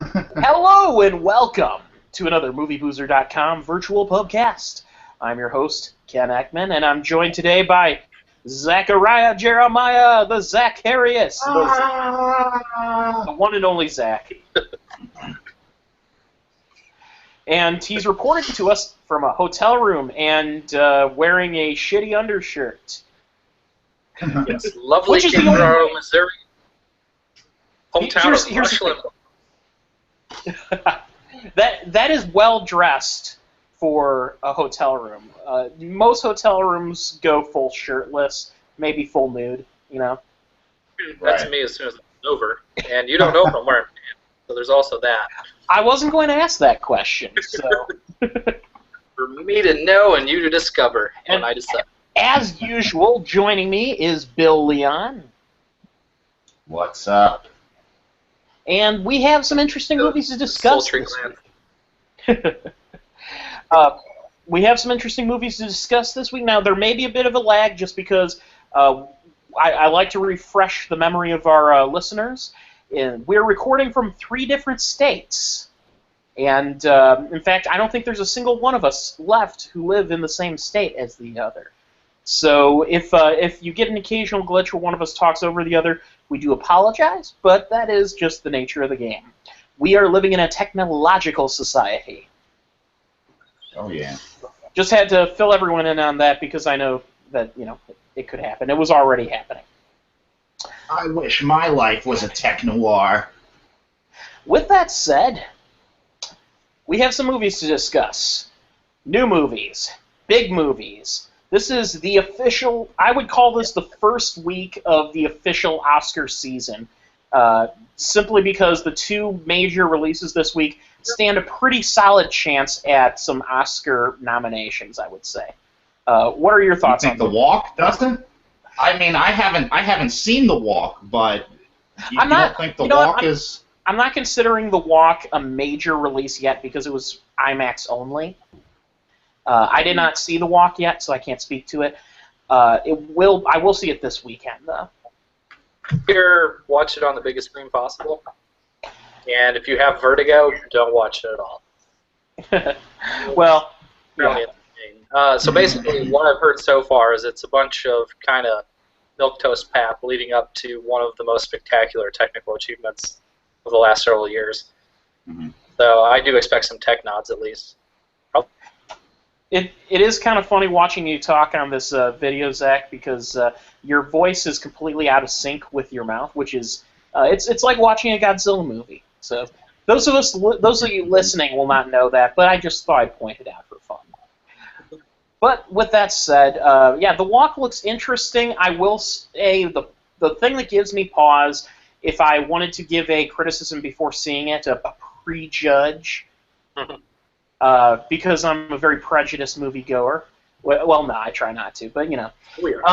Hello and welcome to another MovieBoozer.com virtual pubcast. I'm your host, Ken Ekman, and I'm joined today by Zachariah Jeremiah, the Zacharias, the one and only Zach. And he's reporting to us from a hotel room and wearing a shitty undershirt. Yes, lovely Kimbrough, Missouri. Hometown of Rushland. That is well dressed for a hotel room. Most hotel rooms go full shirtless, maybe full nude. You know. That's me as soon as it's over, and you don't know if I'm wearing pants, so there's also that. I wasn't going to ask that question, so. For me to know and you to discover, and I decide. As usual, joining me is Bill Leon. What's up? And we have some interesting movies to discuss this week. We have some interesting movies to discuss this week. Now, there may be a bit of a lag just because I like to refresh the memory of our listeners. And we're recording from 3 different states. And, in fact, I don't think there's a single one of us left who live in the same state as the other. So if you get an occasional glitch where one of us talks over the other, we do apologize, but that is just the nature of the game. We are living in a technological society. Oh, yeah. Just had to fill everyone in on that because I know that, it could happen. It was already happening. I wish my life was a tech noir. With that said, we have some movies to discuss. New movies. Big movies. This is the official, I would call this the first week of the official Oscar season, simply because the 2 major releases this week stand a pretty solid chance at some Oscar nominations, I would say. What are your thoughts on The Walk doesn't? I mean, I haven't seen The Walk, but you don't think The Walk is... I'm not considering The Walk a major release yet because it was IMAX only. I did not see The Walk yet, so I can't speak to it. I will see it this weekend, though. Here, watch it on the biggest screen possible. And if you have vertigo, don't watch it at all. Well, Really entertaining. So basically, what I've heard so far is it's a bunch of kind of milquetoast path leading up to one of the most spectacular technical achievements of the last several years. Mm-hmm. So I do expect some tech nods at least. It is kind of funny watching you talk on this video, Zach, because your voice is completely out of sync with your mouth, which is it's like watching a Godzilla movie. So those of you listening will not know that, but I just thought I'd point it out for fun. But with that said, yeah, The Walk looks interesting. I will say the thing that gives me pause, if I wanted to give a criticism before seeing it, a prejudge. Because I'm a very prejudiced moviegoer. Well, no, I try not to, but Weird.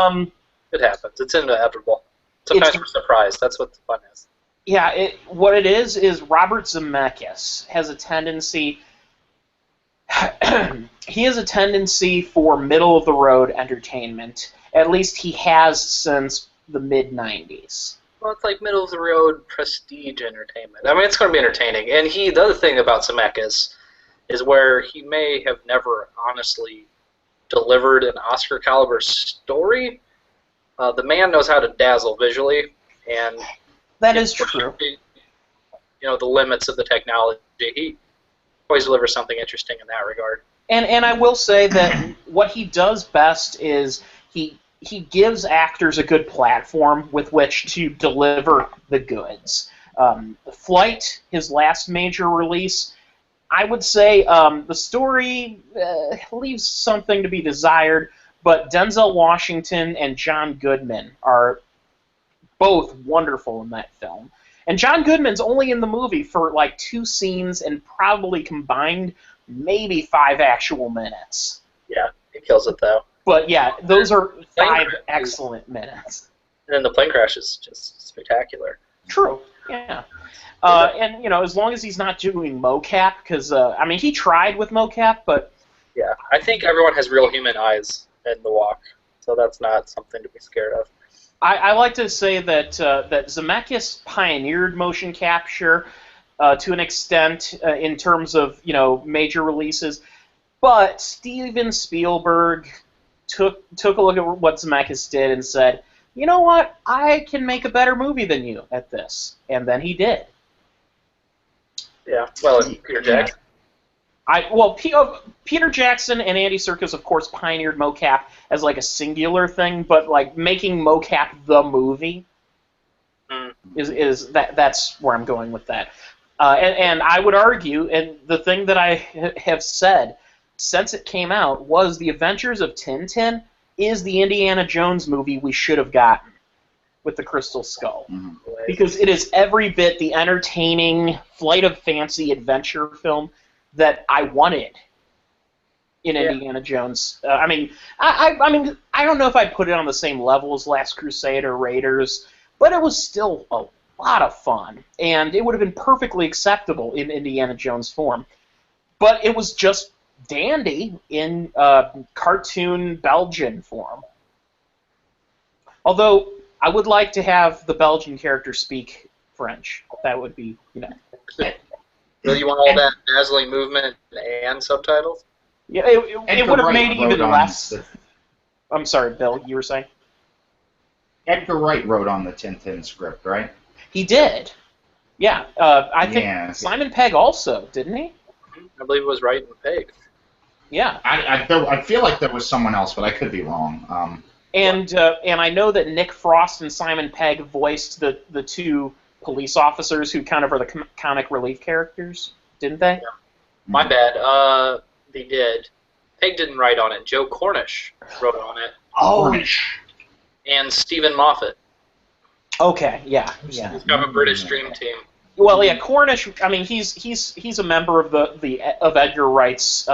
It happens. It's inevitable. Sometimes we're surprised. That's what the fun is. Yeah, what it is Robert Zemeckis has a tendency. He has a tendency for middle of the road entertainment. At least he has since the mid-90s. Well, it's like middle of the road prestige entertainment. I mean, it's going to be entertaining. And the other thing about Zemeckis is where he may have never honestly delivered an Oscar-caliber story. The man knows how to dazzle visually, and that is true. The limits of the technology. He always delivers something interesting in that regard. And I will say that what he does best is he gives actors a good platform with which to deliver the goods. Flight, his last major release, I would say the story leaves something to be desired, but Denzel Washington and John Goodman are both wonderful in that film. And John Goodman's only in the movie for like 2 scenes and probably combined maybe 5 actual minutes. Yeah, he kills it though. But yeah, those are 5 excellent minutes. And then the plane crash is just spectacular. True, yeah. And, as long as he's not doing mocap, because, he tried with mocap, but... Yeah, I think everyone has real human eyes in The Walk, so that's not something to be scared of. I like to say that Zemeckis pioneered motion capture, to an extent in terms of major releases, but Steven Spielberg took a look at what Zemeckis did and said, you know what, I can make a better movie than you at this, and then he did. Yeah, well, Peter Jackson. Peter Jackson and Andy Serkis, of course, pioneered mocap as like a singular thing, but like making mocap the movie is that's where I'm going with that. And I would argue, and the thing that I have said since it came out was The Adventures of Tintin is the Indiana Jones movie we should have gotten with the Crystal Skull. Mm-hmm. Because it is every bit the entertaining flight of fancy adventure film that I wanted in Indiana Jones. I mean, I don't know if I'd put it on the same level as Last Crusade or Raiders, but it was still a lot of fun, and it would have been perfectly acceptable in Indiana Jones form. But it was just dandy in cartoon Belgian form. Although I would like to have the Belgian character speak French. That would be, Really, you want all that dazzling movement and subtitles? Yeah, it would have made even less. I'm sorry, Bill, you were saying? Edgar Wright wrote on the Tintin script, right? He did. Yeah, I think Simon Pegg also, didn't he? I believe it was Wright and Pegg. Yeah. I feel like there was someone else, but I could be wrong. And I know that Nick Frost and Simon Pegg voiced the two police officers who kind of are the comic relief characters, didn't they? Yeah. My bad. They did. Pegg didn't write on it. Joe Cornish wrote on it. Oh. Cornish. And Stephen Moffat. Okay, yeah. He's got a British Dream Team. Well, yeah, Cornish. I mean, he's a member of of Edgar Wright's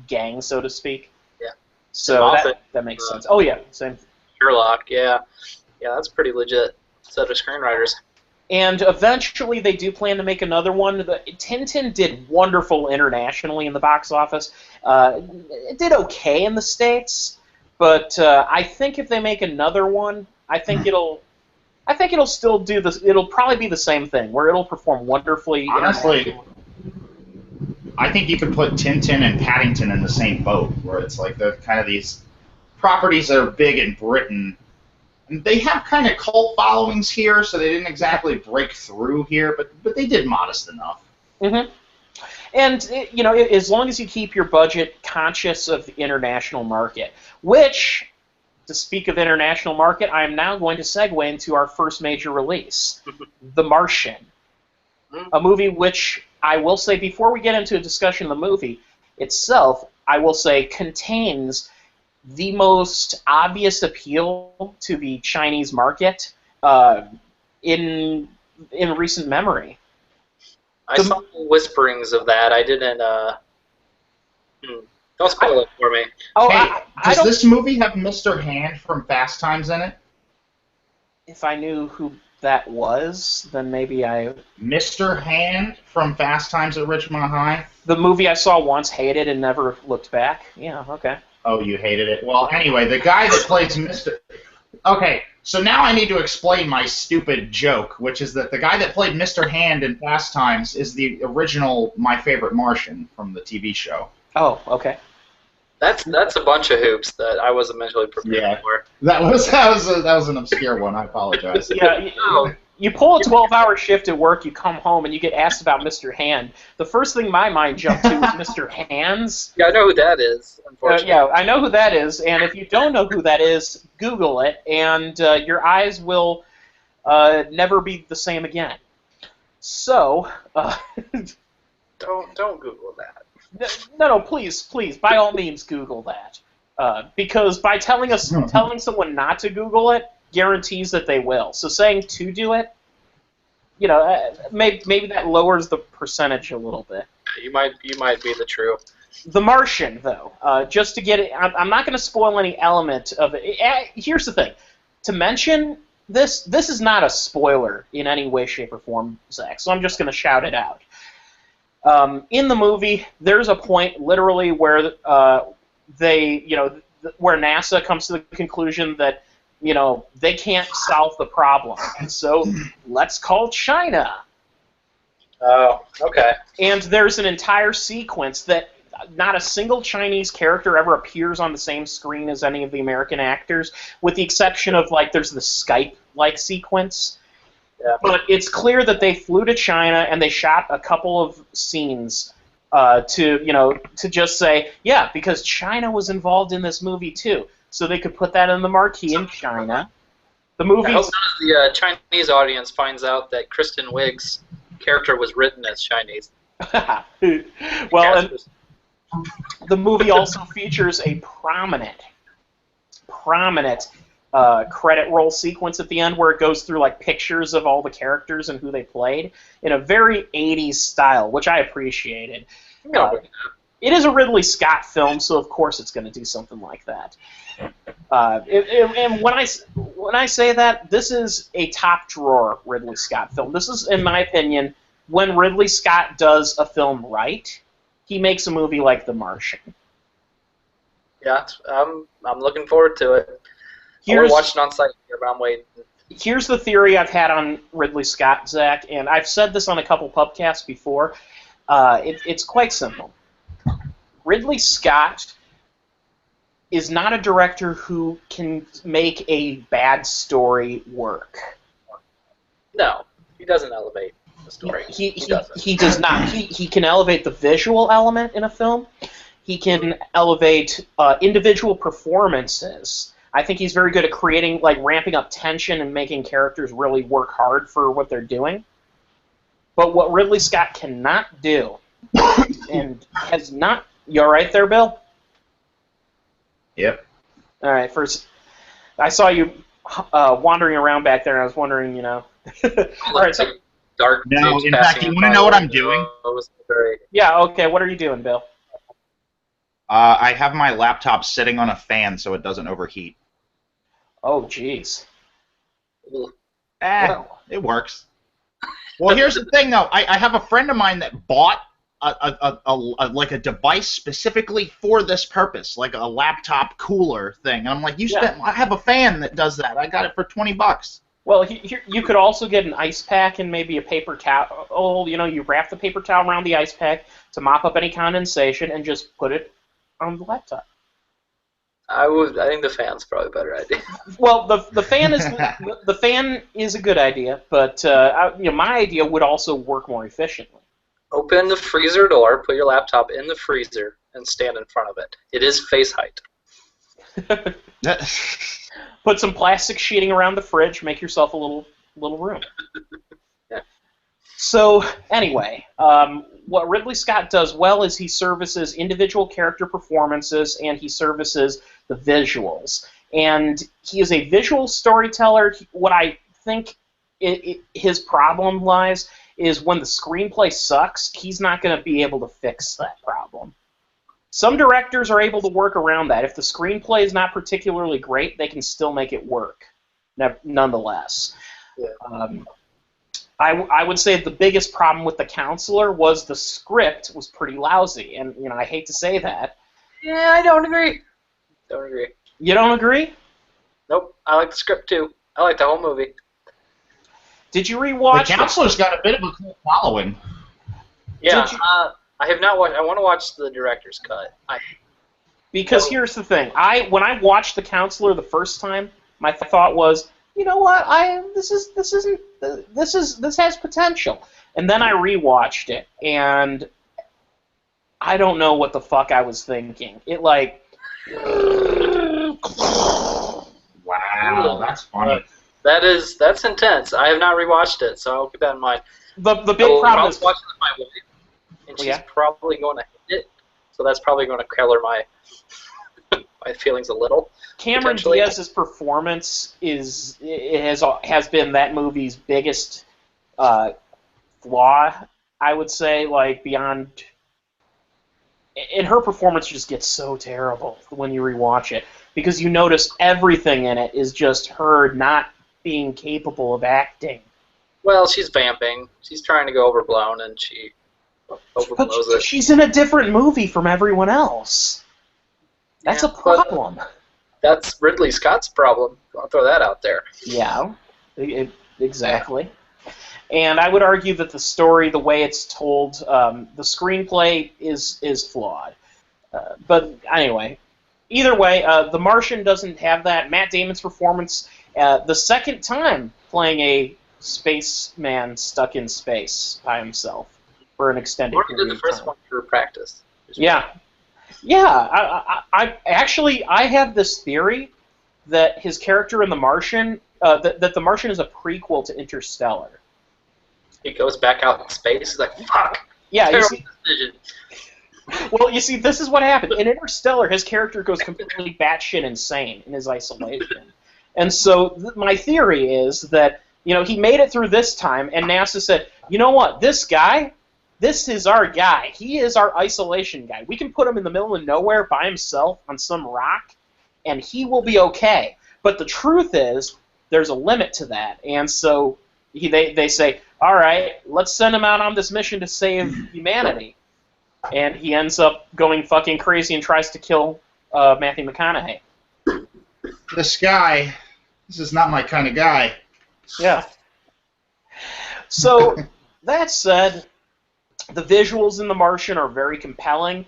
gang, so to speak. Yeah. So that makes sense. Oh yeah, same. Sherlock. Yeah, that's pretty legit set of screenwriters. And eventually, they do plan to make another one. Tintin did wonderful internationally in the box office. It did okay in the States, but I think if they make another one, I think it'll still do this. It'll probably be the same thing, where it'll perform wonderfully. Honestly, I think you could put Tintin and Paddington in the same boat, where it's like they're kind of these properties that are big in Britain. And they have kind of cult followings here, so they didn't exactly break through here, but they did modest enough. Mm-hmm. And as long as you keep your budget conscious of the international market, which, to speak of international market, I am now going to segue into our first major release, The Martian, a movie which I will say, before we get into a discussion of the movie itself, I will say contains the most obvious appeal to the Chinese market in recent memory. I saw whisperings of that. I didn't. Don't spoil it for me. Oh, hey, does this movie have Mr. Hand from Fast Times in it? If I knew who that was, then maybe I... Mr. Hand from Fast Times at Ridgemont High? The movie I saw once, hated, and never looked back? Yeah, okay. Oh, you hated it? Well, anyway, the guy that plays Mr... Okay, so now I need to explain my stupid joke, which is that the guy that played Mr. Hand in Fast Times is the original My Favorite Martian from the TV show. Oh, okay. That's a bunch of hoops that I wasn't mentally prepared for. That was an obscure one. I apologize. Yeah, you pull a 12-hour shift at work, you come home, and you get asked about Mr. Hand. The first thing my mind jumped to was Mr. Hands. Yeah, I know who that is, unfortunately. Yeah, I know who that is, and if you don't know who that is, Google it, and your eyes will never be the same again. So... Don't Google that. No, please, by all means, Google that. Because by telling someone not to Google it guarantees that they will. So saying to do it, maybe that lowers the percentage a little bit. You might be the true. The Martian, though, just to get it, I'm not going to spoil any element of it. Here's the thing: to mention this is not a spoiler in any way, shape, or form, Zach. So I'm just going to shout it out. In the movie, there's a point literally where where NASA comes to the conclusion that they can't solve the problem, and so let's call China. Oh, okay. And there's an entire sequence that not a single Chinese character ever appears on the same screen as any of the American actors, with the exception of, like, there's the Skype-like sequence. Yeah. But it's clear that they flew to China and they shot a couple of scenes to just say, yeah, because China was involved in this movie too, so they could put that in the marquee in China. The movie. I hope none of the Chinese audience finds out that Kristen Wiig's character was written as Chinese. Well, and the movie also features a prominent credit roll sequence at the end where it goes through like pictures of all the characters and who they played in a very 80s style, which I appreciated. It is a Ridley Scott film, so of course it's going to do something like that. And when I say that, this is a top drawer Ridley Scott film. This is, in my opinion, when Ridley Scott does a film right, he makes a movie like The Martian. Yeah, I'm looking forward to it. I want to watch it on site here, but I'm waiting. Here's the theory I've had on Ridley Scott, Zach, and I've said this on a couple pubcasts before. It's quite simple. Ridley Scott is not a director who can make a bad story work. No, he doesn't elevate the story. He does not. He can elevate the visual element in a film. He can elevate individual performances. I think he's very good at creating, like, ramping up tension and making characters really work hard for what they're doing. But what Ridley Scott cannot do, and has not... You all right there, Bill? Yep. All right. First, I saw you wandering around back there, and I was wondering, All right. So, dark. No, in fact, you want to know what I'm doing? Yeah. Okay. What are you doing, Bill? I have my laptop sitting on a fan so it doesn't overheat. Oh, jeez. It works. Well, here's the thing, though. I have a friend of mine that bought a device specifically for this purpose, like a laptop cooler thing. And I'm like, I have a fan that does that. I got it for $20. Well, you could also get an ice pack and maybe a paper towel. Oh, you wrap the paper towel around the ice pack to mop up any condensation and just put it on the laptop. I think the fan's probably a better idea. Well, the fan is a good idea, but my idea would also work more efficiently. Open the freezer door, put your laptop in the freezer, and stand in front of it. It is face height. Put some plastic sheeting around the fridge. Make yourself a little room. Yeah. So anyway, what Ridley Scott does well is he services individual character performances and he services the visuals. And he is a visual storyteller. What I think his problem lies is when the screenplay sucks, he's not going to be able to fix that problem. Some directors are able to work around that. If the screenplay is not particularly great, they can still make it work, nonetheless. Yeah. I would say the biggest problem with The Counselor was the script was pretty lousy, and I hate to say that. Yeah, I don't agree. You don't agree? Nope. I like the script too. I like the whole movie. Did you rewatch? The Counselor's got a bit of a cult following. Yeah. I have not watched. I want to watch the director's cut. Because here's the thing. When I watched The Counselor the first time, my thought was, you know what? This has potential. And then I rewatched it, and I don't know what the fuck I was thinking. It like. Wow, that's funny. That's intense. I have not rewatched it, so I'll keep that in mind. The big problem is watching with my wife, and she's probably going to hate it, so that's probably going to color my feelings a little. Cameron Diaz's performance has been that movie's biggest flaw, I would say, like beyond. And her performance just gets so terrible when you rewatch it because you notice everything in it is just her not being capable of acting. Well, she's vamping. She's trying to go overblown, and she overblows it. She's in a different movie from everyone else. That's a problem. That's Ridley Scott's problem. I'll throw that out there. Yeah, exactly. And I would argue that the story, the way it's told, the screenplay is flawed. But anyway, either way, The Martian doesn't have that. Matt Damon's performance, the second time playing a spaceman stuck in space by himself for an extended Or period did the of first time. one for practice. Yeah. I have this theory that his character in The Martian, that The Martian is a prequel to Interstellar. He goes back out in space. He's like, fuck. Yeah, you Terrible see, decision. well, you see, this is what happened. In Interstellar, his character goes completely batshit insane in his isolation. And so my theory is that, he made it through this time, and NASA said, you know what, this is our guy. He is our isolation guy. We can put him in the middle of nowhere by himself on some rock, and he will be okay. But the truth is, there's a limit to that. And so they say, all right, let's send him out on this mission to save humanity. And he ends up going fucking crazy and tries to kill Matthew McConaughey. This is not my kind of guy. Yeah. So, that said, the visuals in The Martian are very compelling.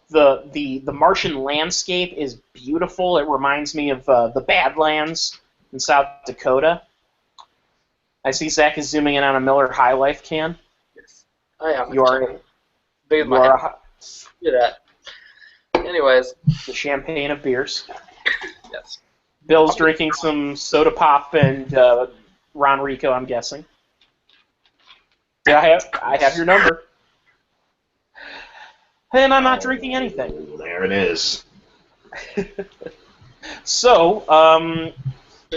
The Martian landscape is beautiful. It reminds me of the Badlands in South Dakota. I see Zach is zooming in on a Miller High Life can. Yes. I am. You are Big as my head. Look at that. Anyways. The champagne of beers. Yes. Bill's drinking some soda pop and Ron Rico, I'm guessing. Yeah, I have your number. And I'm not drinking anything. Oh, there it is. So,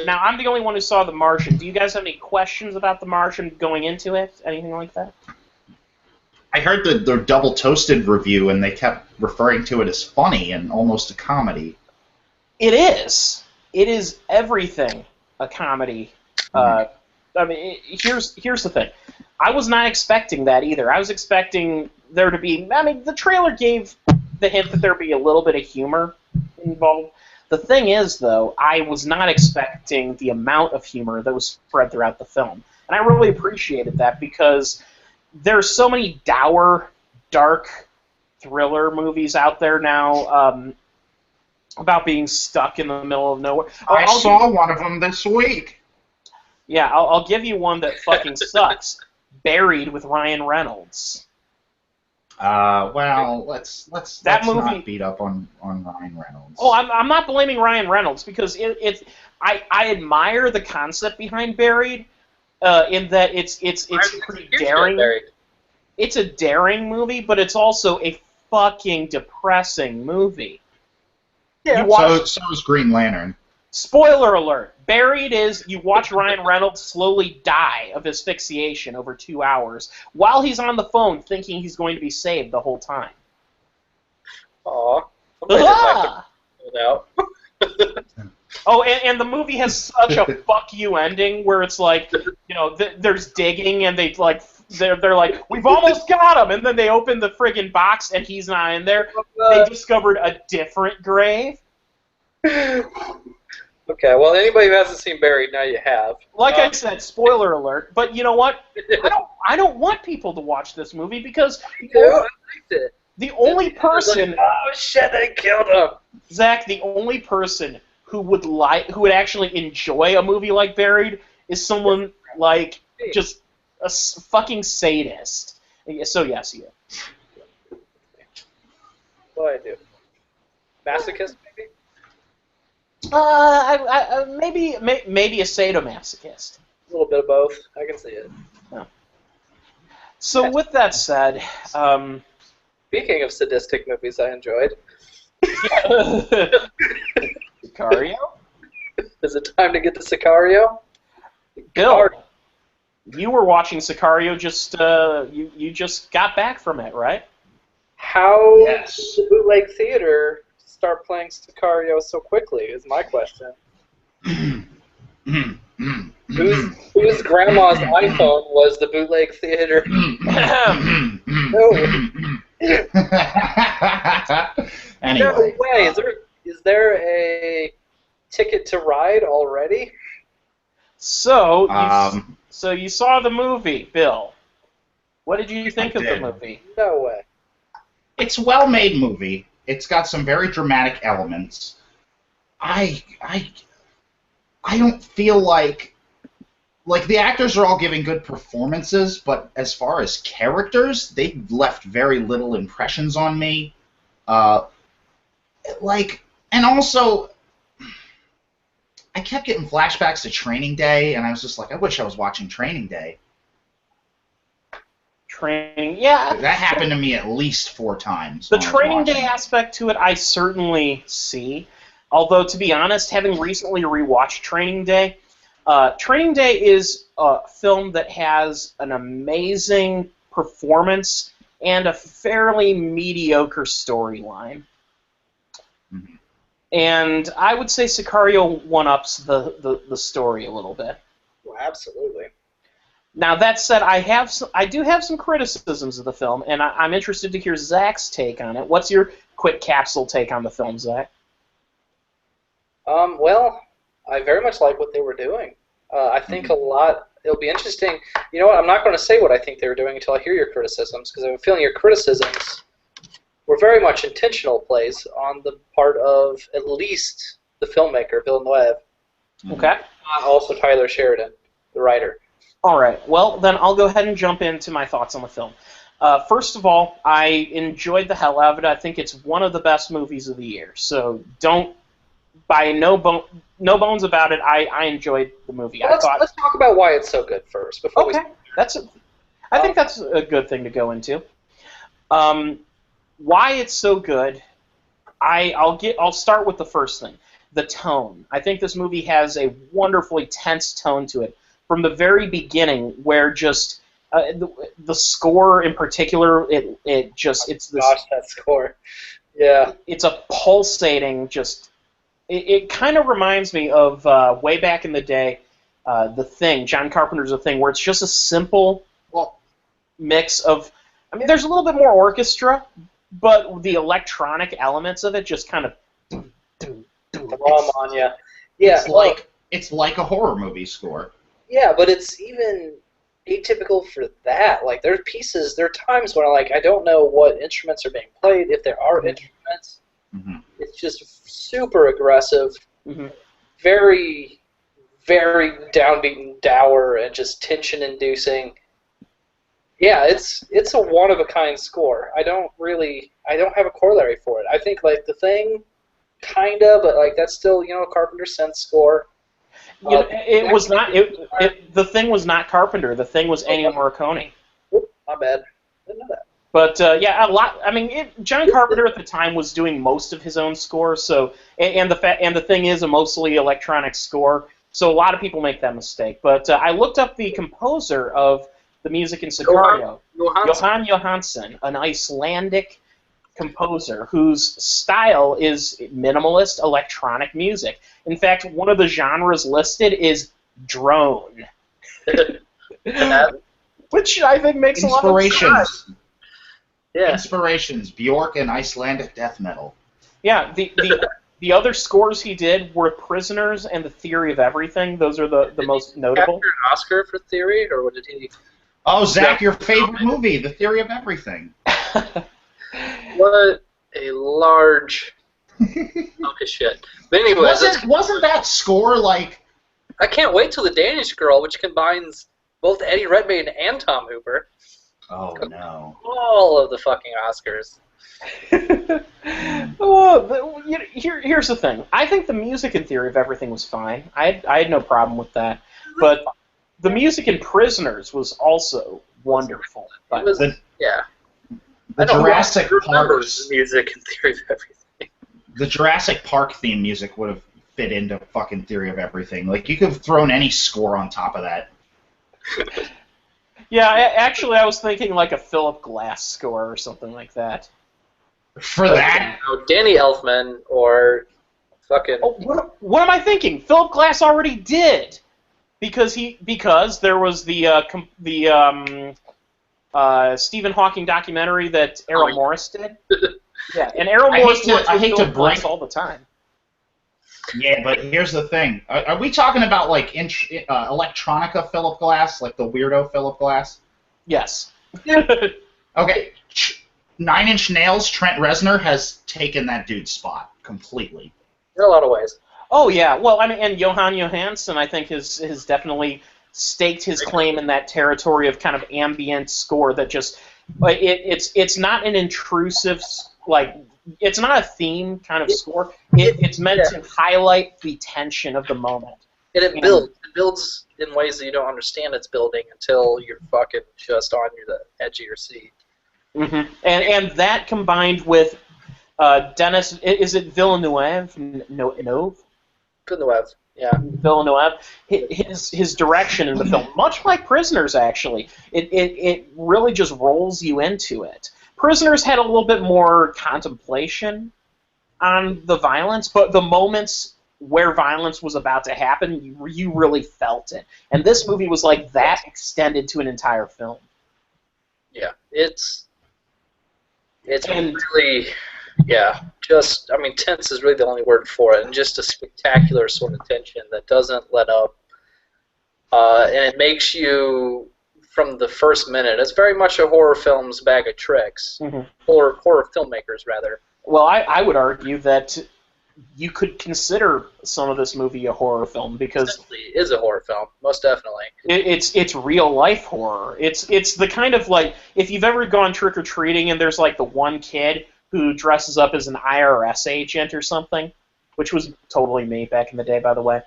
now I'm the only one who saw The Martian. Do you guys have any questions about The Martian going into it? Anything like that? I heard the double toasted review, and they kept referring to it as funny and almost a comedy. It is. It is everything a comedy. I mean, here's the thing. I was not expecting that either. I was expecting there to be... I mean, the trailer gave the hint that there'd be a little bit of humor involved. The thing is, though, I was not expecting the amount of humor that was spread throughout the film. And I really appreciated that because there's so many dour, dark thriller movies out there now about being stuck in the middle of nowhere. I saw one of them this week. Yeah, I'll give you one that fucking sucks. Buried with Ryan Reynolds. Well, let's not beat up on Ryan Reynolds. Oh, I'm not blaming Ryan Reynolds because I admire the concept behind Buried, in that it's pretty daring. It's a daring movie, but it's also a fucking depressing movie. Yeah. So is Green Lantern. Spoiler alert. Buried is you watch Ryan Reynolds slowly die of asphyxiation over 2 hours while he's on the phone thinking he's going to be saved the whole time. Aw. Somebody didn't like it out. Oh, and the movie has such a fuck you ending where it's like, there's digging and they're like, we've almost got him, and then they open the friggin' box and he's not in there. They discovered a different grave. Okay, well, anybody who hasn't seen Buried, now you have. Like I said, spoiler alert. But you know what? I don't want people to watch this movie because I liked it. the only person, Like, oh shit, they killed him. Zach, the only person who would actually enjoy a movie like Buried is someone like just a fucking sadist. So yes, you. What do I do? Masochist, maybe? Maybe a sadomasochist. A little bit of both. I can see it. Oh. So with that said, Speaking of sadistic movies I enjoyed. Sicario? Is it time to get to Sicario? Bill, you were watching Sicario you just got back from it, right? How Yes. did the bootleg theater start playing Sicario so quickly is my question. Whose grandma's iPhone was the bootleg theater? Anyway. No way. Is there a Ticket to Ride already? So So you saw the movie, Bill. What did you think of the did. movie? No way. It's a well-made movie. It's got some very dramatic elements. I don't feel like the actors are all giving good performances, but as far as characters, they left very little impressions on me. And also, I kept getting flashbacks to Training Day, and I was just like, I wish I was watching Training Day. Training, yeah. That happened to me at least 4 times. The Training Day aspect to it, I certainly see. Although, to be honest, having recently rewatched Training Day is a film that has an amazing performance and a fairly mediocre storyline. Mm-hmm. And I would say Sicario one-ups the story a little bit. Well, absolutely. Now, that said, I do have some criticisms of the film, and I'm interested to hear Zach's take on it. What's your quick capsule take on the film, Zach? Well, I very much like what they were doing. I think it'll be interesting. You know what, I'm not going to say what I think they were doing until I hear your criticisms, because I have a feeling your criticisms were very much intentional plays on the part of at least the filmmaker, Villeneuve. Okay. Also Tyler Sheridan, the writer. All right. Well, then I'll go ahead and jump into my thoughts on the film. First of all, I enjoyed the hell out of it. I think it's one of the best movies of the year. So don't, by no bones about it, I enjoyed the movie. Well, let's talk about why it's so good first. Before okay. I think that's a good thing to go into. Why it's so good, I'll start with the first thing. The tone. I think this movie has a wonderfully tense tone to it. From the very beginning, where just the score in particular, it's this. Gosh, that score! Yeah, it's a pulsating. It kind of reminds me of way back in the day, The Thing, John Carpenter's The Thing, where it's just a simple mix of. I mean, there's a little bit more orchestra, but the electronic elements of it just kind of. Drum on you. Yeah, it's like a horror movie score. Yeah, but it's even atypical for that. Like, there are times when I don't know what instruments are being played, if there are instruments. Mm-hmm. It's just super aggressive, very, very downbeat and dour, and just tension-inducing. Yeah, it's a one-of-a-kind score. I don't have a corollary for it. I think, The Thing, kinda, but, that's still, Carpenter synth score. It was not. The Thing was not Carpenter. The Thing was Ennio Morricone. Oop, my bad. Didn't know that. But yeah, a lot. I mean, John Carpenter at the time was doing most of his own score. So, and the Thing is a mostly electronic score. So a lot of people make that mistake. But I looked up the composer of the music in Sicario, Johan Johansson, an Icelandic composer whose style is minimalist electronic music. In fact, one of the genres listed is drone, which I think makes a lot of sense. Yeah. Inspirations: Bjork and Icelandic death metal. Yeah, the other scores he did were Prisoners and The Theory of Everything. Those are the most notable. Did he capture an Oscar for Theory, or what did he? Oh, Zach, your favorite movie, The Theory of Everything. What a large hunk of shit. But anyways, wasn't that score like... I can't wait till The Danish Girl, which combines both Eddie Redmayne and Tom Hooper. Oh, no. All of the fucking Oscars. Here's the thing. I think the music in Theory of Everything was fine. I had no problem with that. But the music in Prisoners was also wonderful. Yeah. The Jurassic Park music in Theory of Everything. The Jurassic Park theme music would have fit into fucking Theory of Everything. Like, you could have thrown any score on top of that. Yeah, actually, I was thinking like a Philip Glass score or something like that. For that? Danny Elfman or fucking... Oh, what am I thinking? Philip Glass already did! Because there was the Stephen Hawking documentary that Errol Morris did. Yeah, and Errol Morris works with Philip Glass all the time. Yeah, but here's the thing. Are we talking about like electronica Philip Glass, like the weirdo Philip Glass? Yes. Okay, Nine Inch Nails, Trent Reznor has taken that dude's spot completely. In a lot of ways. Oh yeah, well, I mean, and Johan Johansson, I think, has definitely staked his claim in that territory of kind of ambient score that just it's not an intrusive, like, it's not a theme kind of score. It's meant to highlight the tension of the moment. And it builds in ways that you don't understand it's building until you're fucking just on the edge of your seat. Mm-hmm. And that combined with Dennis, is it Villeneuve? No. Villeneuve, yeah. Villeneuve, his direction in the film, much like Prisoners, actually, it really just rolls you into it. Prisoners had a little bit more contemplation on the violence, but the moments where violence was about to happen, you really felt it. And this movie was like that extended to an entire film. Yeah, it's really, yeah, just, I mean, tense is really the only word for it, and just a spectacular sort of tension that doesn't let up, and it makes you, from the first minute, it's very much a horror film's bag of tricks, horror filmmakers, rather. Well, I would argue that you could consider some of this movie a horror film because it is a horror film, most definitely. It's real life horror. It's the kind of, like, if you've ever gone trick or treating and there's like the one kid who dresses up as an IRS agent or something, which was totally me back in the day, by the way.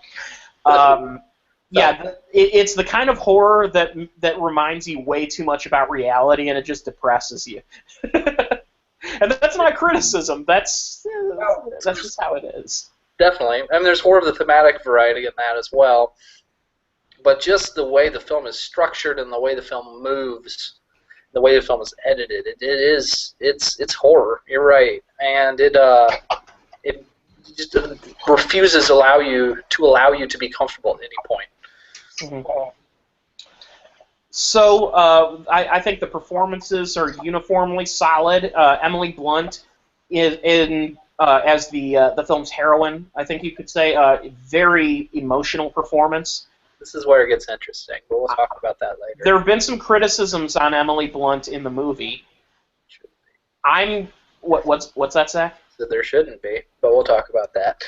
Yeah, it's the kind of horror that reminds you way too much about reality and it just depresses you. And that's not criticism. That's just how it is. Definitely. I mean, there's horror of the thematic variety in that as well. But just the way the film is structured and the way the film moves, the way the film is edited, it's horror. You're right, and it just refuses to allow you to be comfortable at any point. Mm-hmm. So I think the performances are uniformly solid. Emily Blunt is as the film's heroine, I think you could say, very emotional performance. This is where it gets interesting, but we'll talk about that later. There have been some criticisms on Emily Blunt in the movie. What's that, Zach? So there shouldn't be, but we'll talk about that.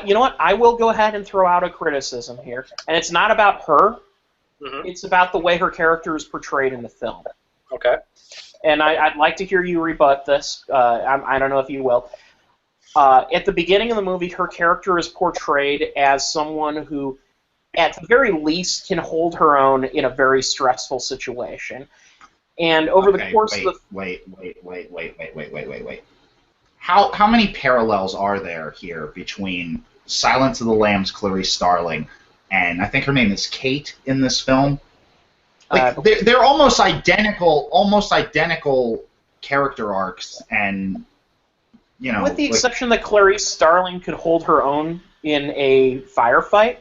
You know what? I will go ahead and throw out a criticism here, and it's not about her. Mm-hmm. It's about the way her character is portrayed in the film. Okay. And I'd like to hear you rebut this. I don't know if you will. At the beginning of the movie, her character is portrayed as someone who, at the very least, can hold her own in a very stressful situation. And over the course of the... Wait. How many parallels are there here between Silence of the Lambs' Clarice Starling and I think her name is Kate in this film? Like, they're almost identical character arcs, and with the exception that Clarice Starling could hold her own in a firefight,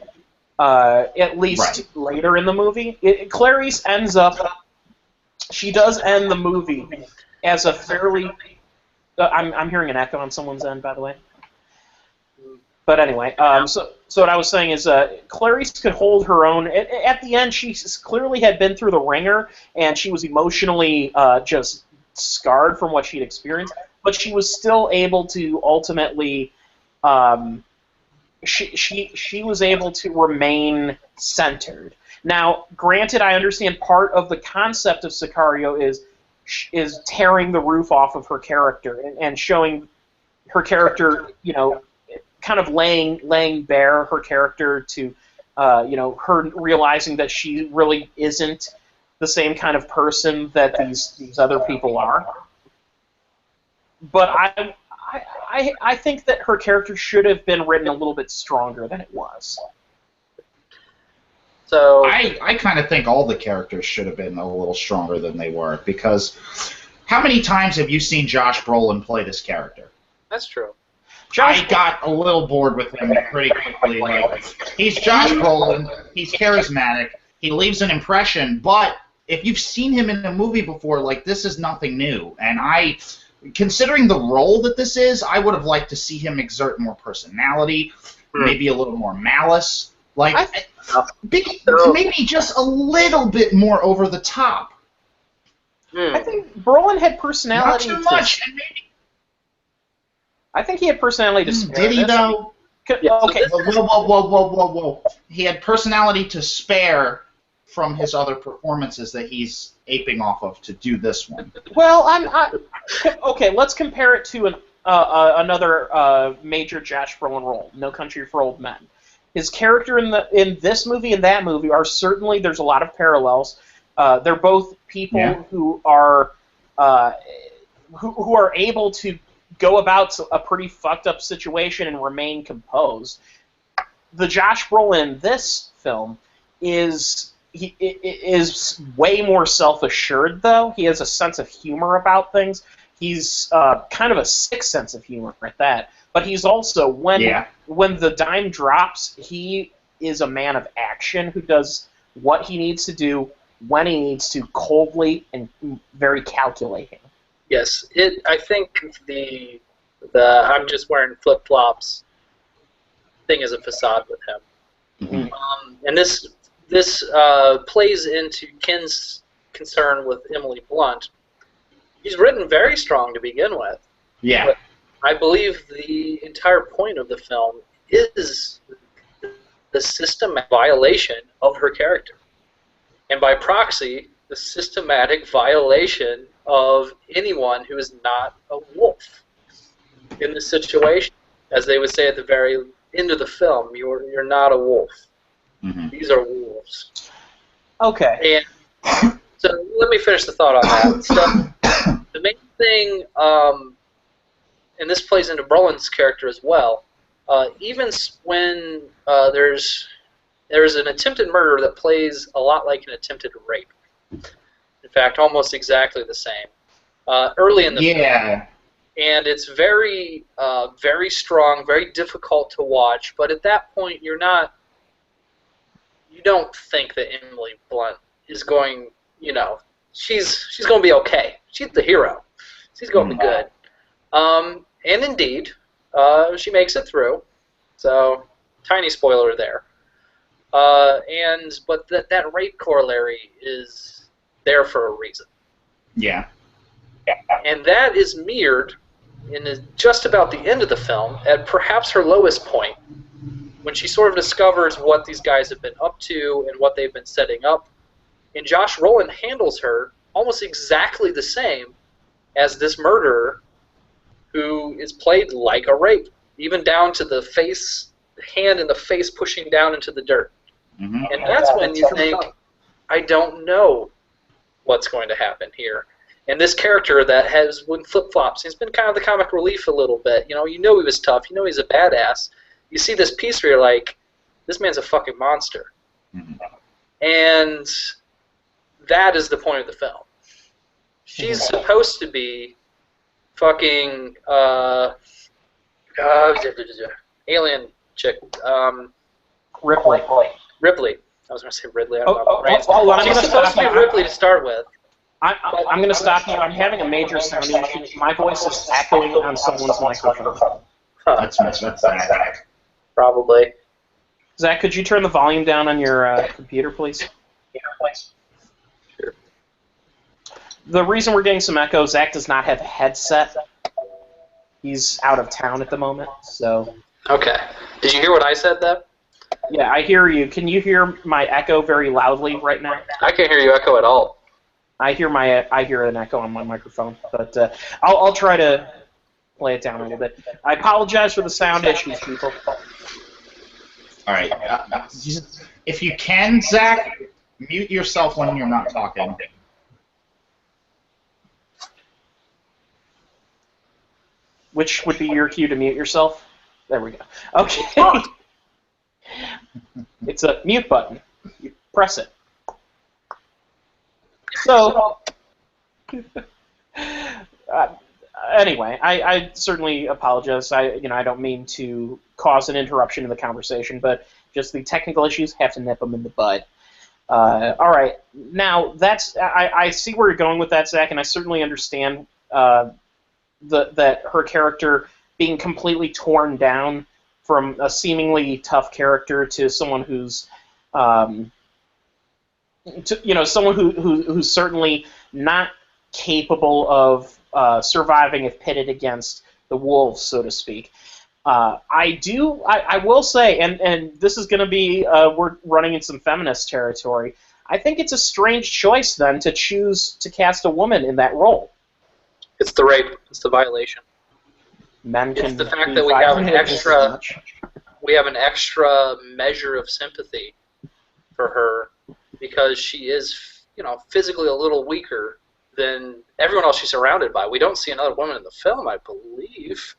at least later in the movie. Clarice ends up. She does end the movie as a fairly. I'm hearing an echo on someone's end, by the way. But anyway, so what I was saying is Clarice could hold her own. At the end, she clearly had been through the ringer, and she was emotionally just scarred from what she'd experienced. But she was still able to ultimately, she was able to remain centered. Now, granted, I understand part of the concept of Sicario is tearing the roof off of her character and showing her character, kind of laying bare her character to, her realizing that she really isn't the same kind of person that these other people are. But I think that her character should have been written a little bit stronger than it was. So I kind of think all the characters should have been a little stronger than they were, because how many times have you seen Josh Brolin play this character? That's true. I got a little bored with him pretty quickly. Like, he's Josh Brolin, he's charismatic, he leaves an impression, but if you've seen him in a movie before, like, this is nothing new. And considering the role that this is, I would have liked to see him exert more personality, maybe a little more malice, like maybe just a little bit more over the top. I think Brolin had personality. Not too much. And maybe, I think he had personality to spare. Did he though? Yeah, okay. Whoa. He had personality to spare from his other performances that he's aping off of to do this one. Well, okay. Let's compare it to another major Josh Brolin role, No Country for Old Men. His character in this movie and that movie are certainly, there's a lot of parallels. They're both people who are able to go about a pretty fucked up situation and remain composed. The Josh Brolin in this film is way more self-assured, though. He has a sense of humor about things. He's kind of a sick sense of humor at that. But he's also, when the dime drops, he is a man of action who does what he needs to do when he needs to, coldly and very calculating. Yes, I think the I'm just wearing flip-flops thing is a facade with him. Mm-hmm. And this plays into Ken's concern with Emily Blunt. He's written very strong to begin with. Yeah. But I believe the entire point of the film is the systematic violation of her character. And by proxy, the systematic violation of anyone who is not a wolf in this situation. As they would say at the very end of the film, you're not a wolf. Mm-hmm. These are wolves. Okay. And so let me finish the thought on that. So the main thing, and this plays into Brolin's character as well, even when there's an attempted murder that plays a lot like an attempted rape. In fact, almost exactly the same. Early in the film. And it's very, very strong, very difficult to watch. But at that point, you don't think that Emily Blunt is going, she's going to be okay. She's the hero. She's going to be good. And indeed, she makes it through. So, tiny spoiler there. But that rape corollary is there for a reason. Yeah. And that is mirrored in just about the end of the film at perhaps her lowest point, when she sort of discovers what these guys have been up to and what they've been setting up. And Josh Brolin handles her almost exactly the same as this murderer, who is played like a rape, even down to the face, hand in the face pushing down into the dirt. Mm-hmm. And that's when you think, I don't know what's going to happen here. And this character that has flip-flops, he's been kind of the comic relief a little bit. You know he was tough. You know he's a badass. You see this piece where you're like, this man's a fucking monster. Mm-hmm. And that is the point of the film. She's supposed to be fucking alien chick. Ripley. I was going to say Ridley. I don't know. She's supposed to be Ripley to start with. I'm going to stop you. I'm having a major sound issue. My voice is echoing on someone's microphone. That's Zach. Probably. Zach, could you turn the volume down on your computer, please? Sure. The reason we're getting some echo, Zach does not have a headset. He's out of town at the moment, so... Okay. Did you hear what I said, though? Yeah, I hear you. Can you hear my echo very loudly right now? I can't hear you echo at all. I hear an echo on my microphone, but I'll try to play it down a little bit. I apologize for the sound issues, people. All right. If you can, Zach, mute yourself when you're not talking. Which would be your cue to mute yourself? There we go. Okay. It's a mute button. You press it. So, anyway, I certainly apologize. I don't mean to cause an interruption in the conversation, but just the technical issues have to nip them in the bud. All right, now I see where you're going with that, Zach, and I certainly understand that her character being completely torn down from a seemingly tough character to someone who's someone who's certainly not capable of surviving if pitted against the wolves, so to speak. I will say, and this is going to be, we're running in some feminist territory, I think it's a strange choice, then, to choose to cast a woman in that role. It's the rape. It's the violation. It's the fact that we have an extra measure of sympathy for her because she is, physically a little weaker than everyone else she's surrounded by. We don't see another woman in the film, I believe.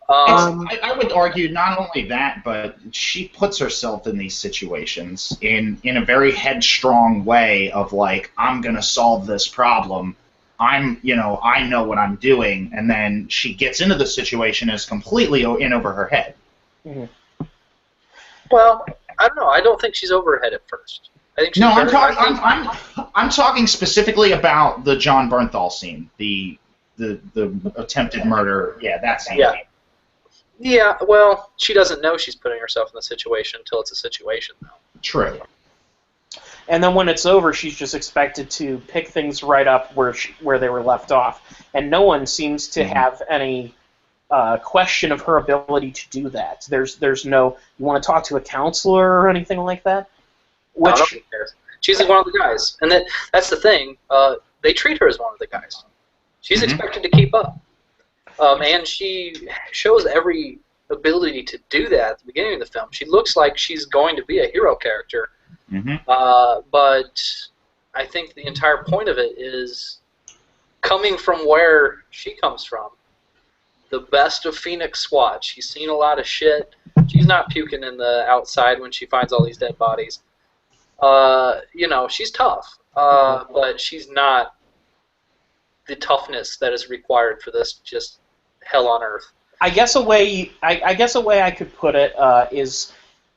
I would argue not only that, but she puts herself in these situations in a very headstrong way of like, I'm gonna solve this problem. I know what I'm doing, and then she gets into the situation and is completely in over her head. Mm-hmm. Well, I don't know. I don't think she's over her head at first. I think she's I'm talking specifically about the John Bernthal scene, the attempted murder. Yeah, that scene. Yeah. Yeah, well, she doesn't know she's putting herself in the situation until it's a situation, though. True. And then when it's over, she's just expected to pick things right up where they were left off. And no one seems to have any question of her ability to do that. There's no, you want to talk to a counselor or anything like that? Which, no, nobody cares. She's like one of the guys. And that's the thing. They treat her as one of the guys. She's expected to keep up. And she shows every ability to do that at the beginning of the film. She looks like she's going to be a hero character. But I think the entire point of it is coming from where she comes from. The best of Phoenix SWAT. She's seen a lot of shit. She's not puking in the outside when she finds all these dead bodies. She's tough. But she's not the toughness that is required for this just hell on earth. I guess a way I could put it is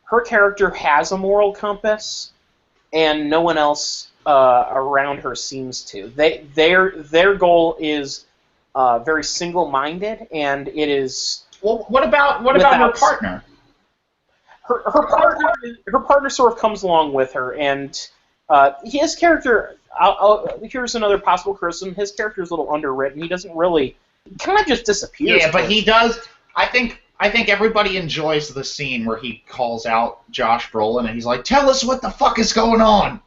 her character has a moral compass, and no one else around her seems to. Their goal is very single-minded, and it is. Well, what about her partner? Her partner sort of comes along with her, and his character. Here's another possible criticism. His character is a little underwritten. He doesn't really. Kind of just disappears. Yeah, but he does. I think everybody enjoys the scene where he calls out Josh Brolin and he's like, "Tell us what the fuck is going on."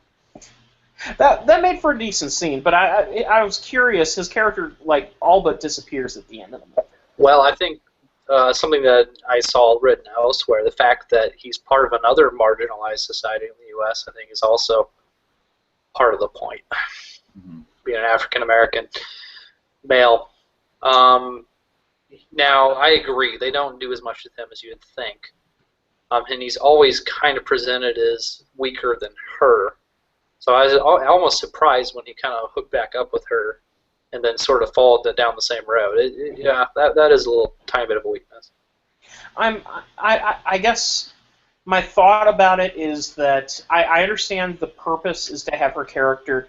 That made for a decent scene, but I was curious. His character all but disappears at the end of the movie. Well, I think something that I saw written elsewhere, the fact that he's part of another marginalized society in the U.S., I think is also part of the point. Being an African American male. Now, I agree, they don't do as much with him as you'd think. And he's always kind of presented as weaker than her. So I was almost surprised when he kind of hooked back up with her and then sort of followed down the same road. That is a little tiny bit of a weakness. I guess my thought about it is that I understand the purpose is to have her character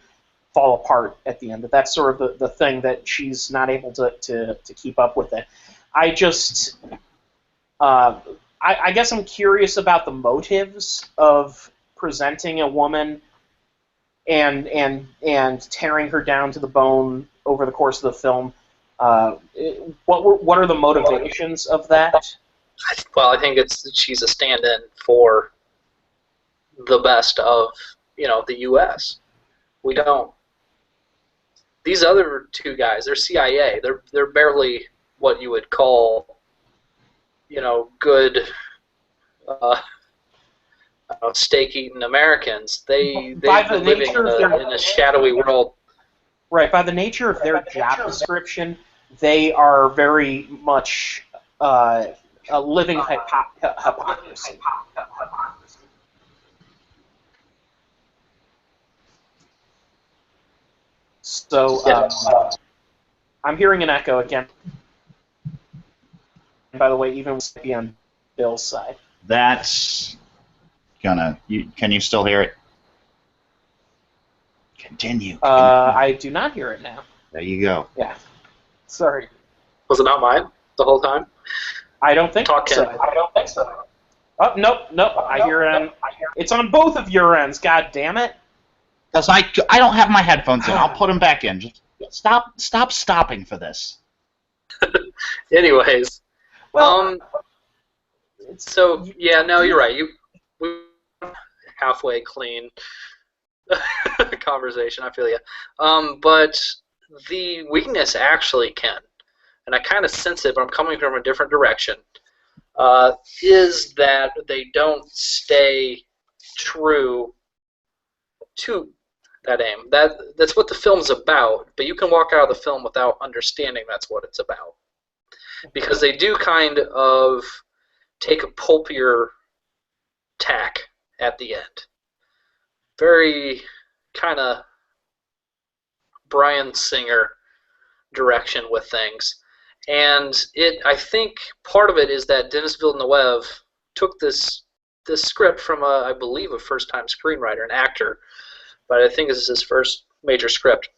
fall apart at the end. That's sort of the thing that she's not able to keep up with it. I just, I guess I'm curious about the motives of presenting a woman and tearing her down to the bone over the course of the film. What are the motivations of that? Well, I think she's a stand-in for the best of the U.S. We don't. These other two guys, they're CIA. They're barely what you would call, good, steak-eating Americans. They've been living in a shadowy world. Right. By the nature of their job description, they are very much a living hypocrisy. So I'm hearing an echo again. And by the way, even be on Bill's side. That's gonna. Can you still hear it? Continue. I do not hear it now. There you go. Yeah. Sorry. Was it not mine the whole time? I don't think Talk, so. Ken. I don't think so. Oh, nope. I hear it on... It's on both of your ends, god damn it. Because I don't have my headphones in. I'll put them back in. Just stop stopping for this. Anyways. Well, So, yeah, no, you're right. We halfway clean conversation, I feel you. But the weakness actually, Ken, and I kind of sense it, but I'm coming from a different direction, is that they don't stay true to that aim. That's what the film's about, but you can walk out of the film without understanding that's what it's about. Because they do kind of take a pulpier tack at the end. Very kind of Bryan Singer direction with things. And I think part of it is that Denis Villeneuve took this script from, I believe, a first-time screenwriter, an actor, but I think this is his first major script.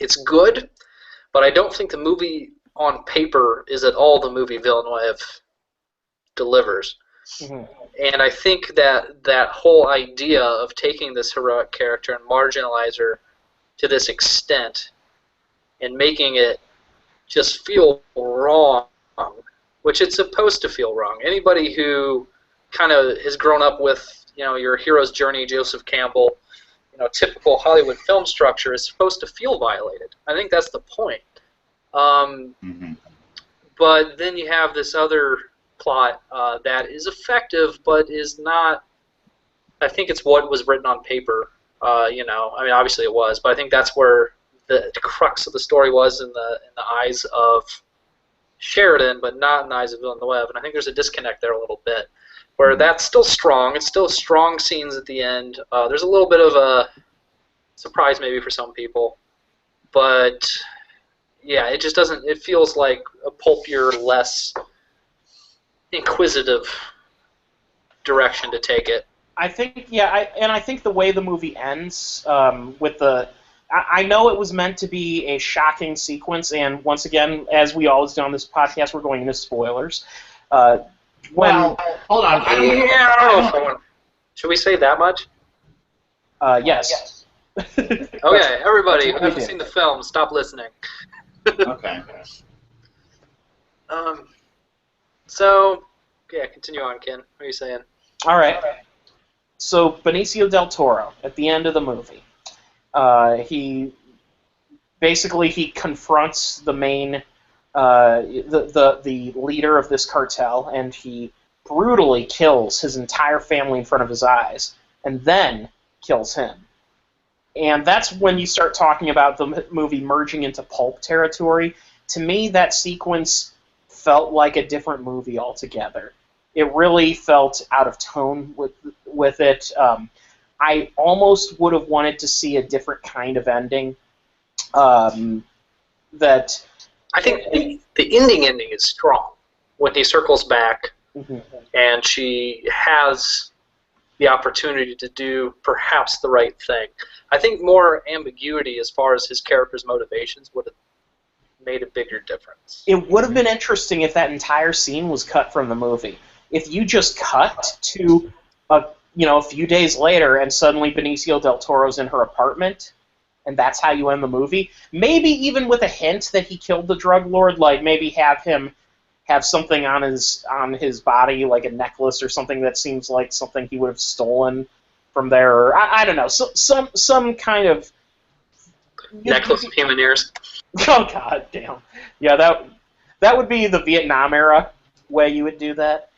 It's good, but I don't think the movie on paper is at all the movie Villeneuve delivers. Mm-hmm. And I think that whole idea of taking this heroic character and marginalize her to this extent and making it just feel wrong, which it's supposed to feel wrong. Anybody who kind of has grown up with, your hero's journey, Joseph Campbell, typical Hollywood film structure is supposed to feel violated. I think that's the point. But then you have this other plot that is effective, but is not. I think it's what was written on paper. Obviously it was, but I think that's where the crux of the story was in the eyes of Sheridan, but not in the eyes of Villeneuve. And I think there's a disconnect there a little bit, where that's still strong. It's still strong scenes at the end. There's a little bit of a surprise maybe for some people, but yeah, it just doesn't. It feels like a pulpier, less inquisitive direction to take it. I think, I think the way the movie ends with the. I know it was meant to be a shocking sequence, and once again, as we always do on this podcast, we're going into spoilers. Hold on. I don't know. Should we say that much? Yes. Okay, everybody who hasn't seen the film, stop listening. Okay. So, yeah, continue on, Ken. What are you saying? All right. So, Benicio del Toro, at the end of the movie, he confronts the main, the leader of this cartel, and he brutally kills his entire family in front of his eyes, and then kills him. And that's when you start talking about the movie merging into pulp territory. To me, that sequence felt like a different movie altogether. It really felt out of tone with it. I almost would have wanted to see a different kind of ending. That I think the ending is strong when he circles back, and she has the opportunity to do perhaps the right thing. I think more ambiguity as far as his character's motivations would have made a bigger difference. It would have been interesting if that entire scene was cut from the movie. If you just cut to a few days later and suddenly Benicio del Toro's in her apartment, and that's how you end the movie, maybe even with a hint that he killed the drug lord, like maybe have him have something on his body, like a necklace or something that seems like something he would have stolen from there, or I don't know, some kind of necklace of human ears. Oh god damn! Yeah, that would be the Vietnam era way you would do that.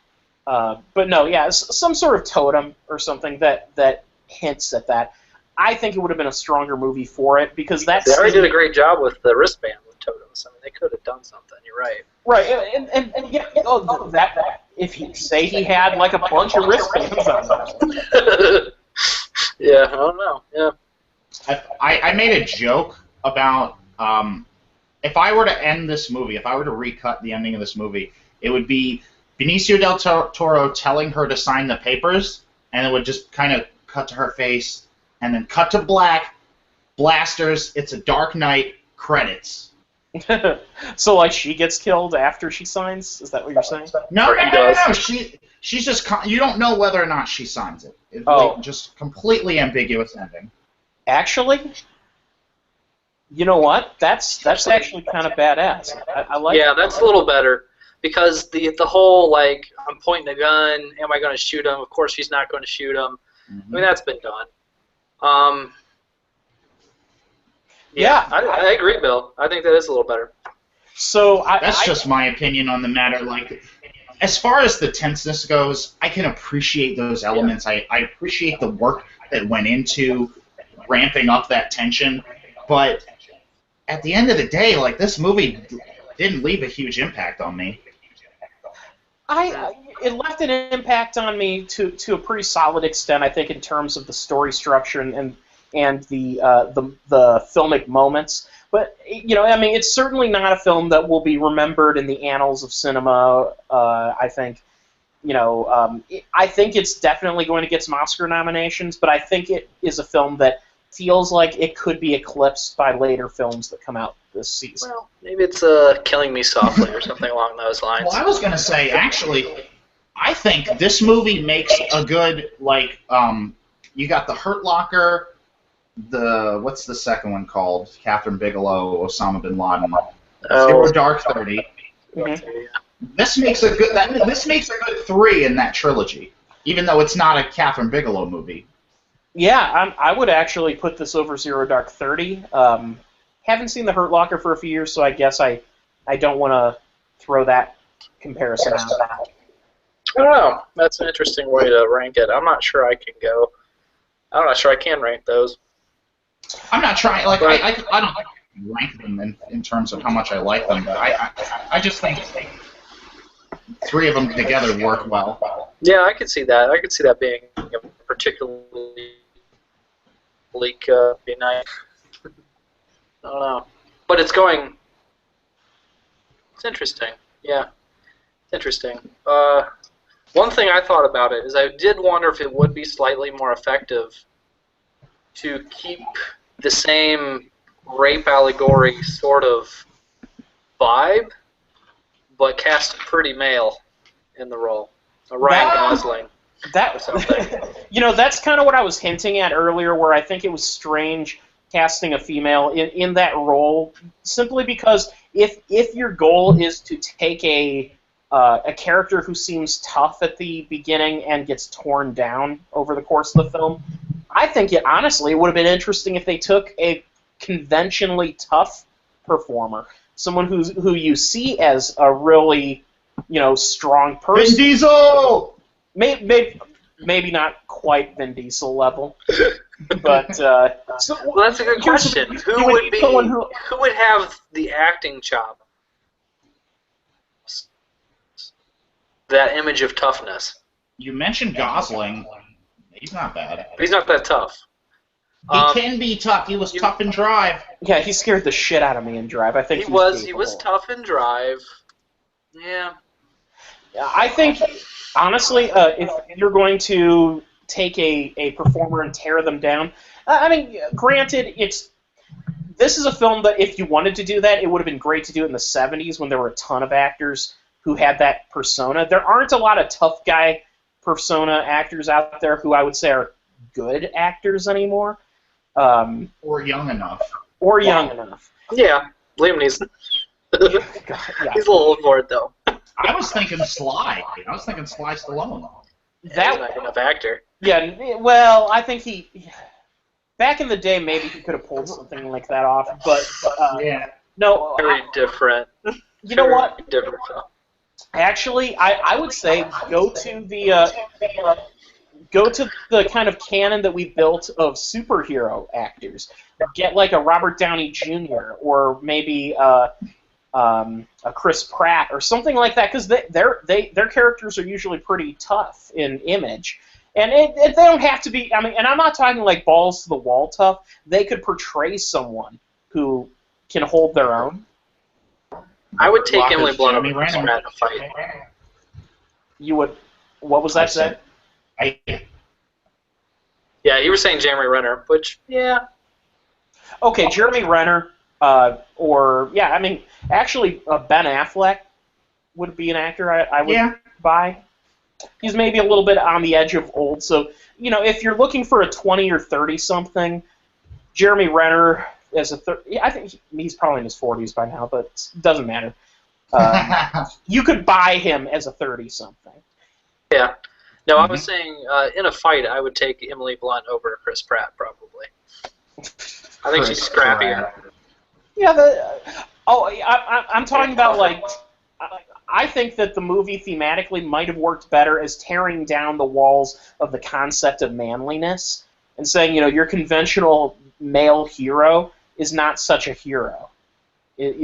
But no, yeah, some sort of totem or something that hints at that. I think it would have been a stronger movie for it, because that's. They already did a great job with the wristband with totems. I mean, they could have done something. You're right. Right, and yeah, that if he had like a bunch of wristbands on them. Yeah, I don't know. Yeah. I made a joke about if I were to end this movie, if I were to recut the ending of this movie, it would be Benicio del Toro telling her to sign the papers, and it would just kind of cut to her face, and then cut to black, blasters, it's a dark night, credits. So, like, she gets killed after she signs? Is that what you're saying? No, Or he no, no, no, no. does. She's just you don't know whether or not she signs it. It's Oh. like just completely ambiguous ending. Actually, you know what? That's actually kind of badass. I like. Yeah, that's a little better because the whole like I'm pointing a gun. Am I going to shoot him? Of course, he's not going to shoot him. I mean, that's been done. Yeah. I agree, Bill. I think that is a little better. So That's just my opinion on the matter. Like, as far as the tenseness goes, I can appreciate those elements. I appreciate the work that went into ramping up that tension. But at the end of the day, like, this movie didn't leave a huge impact on me. It left an impact on me to a pretty solid extent, I think, in terms of the story structure and the filmic moments. But I mean, it's certainly not a film that will be remembered in the annals of cinema. I think, I think it's definitely going to get some Oscar nominations, but I think it is a film that feels like it could be eclipsed by later films that come out this season. Well, maybe it's Killing Me Softly or something along those lines. Well, I was going to say, actually, I think this movie makes a good, like, you got the Hurt Locker, what's the second one called? Catherine Bigelow, Osama bin Laden. Zero Dark 30. Mhm. This makes a good 3 in that trilogy, even though it's not a Catherine Bigelow movie. Yeah, I would actually put this over Zero Dark 30. Haven't seen The Hurt Locker for a few years, so I guess I don't want to throw that comparison out. I don't know. That's an interesting way to rank it. I'm not sure I can go. I'm not sure I can rank those. I'm not trying. Like, I don't rank them in terms of how much I like them, but I just think 3 of them together work well. Yeah, I could see that. I could see that being particularly bleak. Be nice. I don't know, but it's going. It's interesting. Yeah, it's interesting. One thing I thought about it is I did wonder if it would be slightly more effective to keep the same rape allegory sort of vibe, but cast a pretty male in the role, a Ryan Gosling. That's kind of what I was hinting at earlier, where I think it was strange casting a female in that role, simply because if your goal is to take a character who seems tough at the beginning and gets torn down over the course of the film, I think it honestly would have been interesting if they took a conventionally tough performer, someone who you see as a really strong person. Vin Diesel! Maybe not quite Vin Diesel level, but well, that's a good question. Who would have the acting job? That image of toughness. You mentioned Gosling. He's not bad. He's not that tough. He can be tough. He was tough in Drive. Yeah, he scared the shit out of me in Drive. I think he was tough in Drive. Yeah. I think, honestly, if you're going to take a performer and tear them down, I mean, granted, this is a film that if you wanted to do that, it would have been great to do it in the 70s when there were a ton of actors who had that persona. There aren't a lot of tough guy persona actors out there who I would say are good actors anymore. Or young enough. Young enough. Yeah, Liam Neeson. Yeah. He's a little old for it, though. I was thinking Sly. I was thinking Sly Stallone. He's not enough actor. Yeah, well, I think back in the day, maybe he could have pulled something like that off, but yeah. No. Very different. You know what? Different film. Actually, I would say go to the kind of canon that we built of superhero actors. Get like a Robert Downey Jr. or maybe a Chris Pratt or something like that, because their characters are usually pretty tough in image, and they don't have to be. I mean, and I'm not talking like balls to the wall tough. They could portray someone who can hold their own. I would take Emily Blunt over Chris Pratt in a fight. You would. What was that said? Yeah, you were saying Jeremy Renner, which, yeah. Okay, Jeremy Renner. Or yeah, I mean, actually, Ben Affleck would be an actor I would buy. He's maybe a little bit on the edge of old, so if you're looking for a 20 or 30 something, Jeremy Renner as a I think he's probably in his 40s by now, but it doesn't matter. You could buy him as a 30 something. Yeah. No, I was saying in a fight, I would take Emily Blunt over Chris Pratt probably. I think she's scrappier. Yeah. I'm talking about like. I think that the movie thematically might have worked better as tearing down the walls of the concept of manliness and saying, your conventional male hero is not such a hero. Your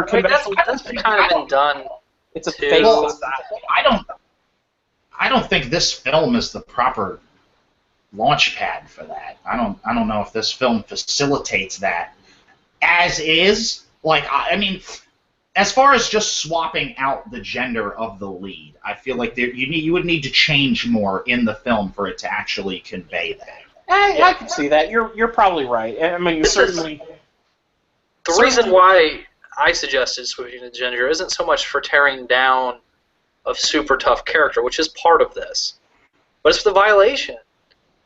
conventional. That's kind of been done. It's a fake. I don't think this film is the proper launch pad for that. I don't know if this film facilitates that. As is, I mean. As far as just swapping out the gender of the lead, I feel like you would need to change more in the film for it to actually convey that. I can see that. You're probably right. I mean, certainly. The reason why I suggested switching the gender isn't so much for tearing down a super tough character, which is part of this, but it's the violation.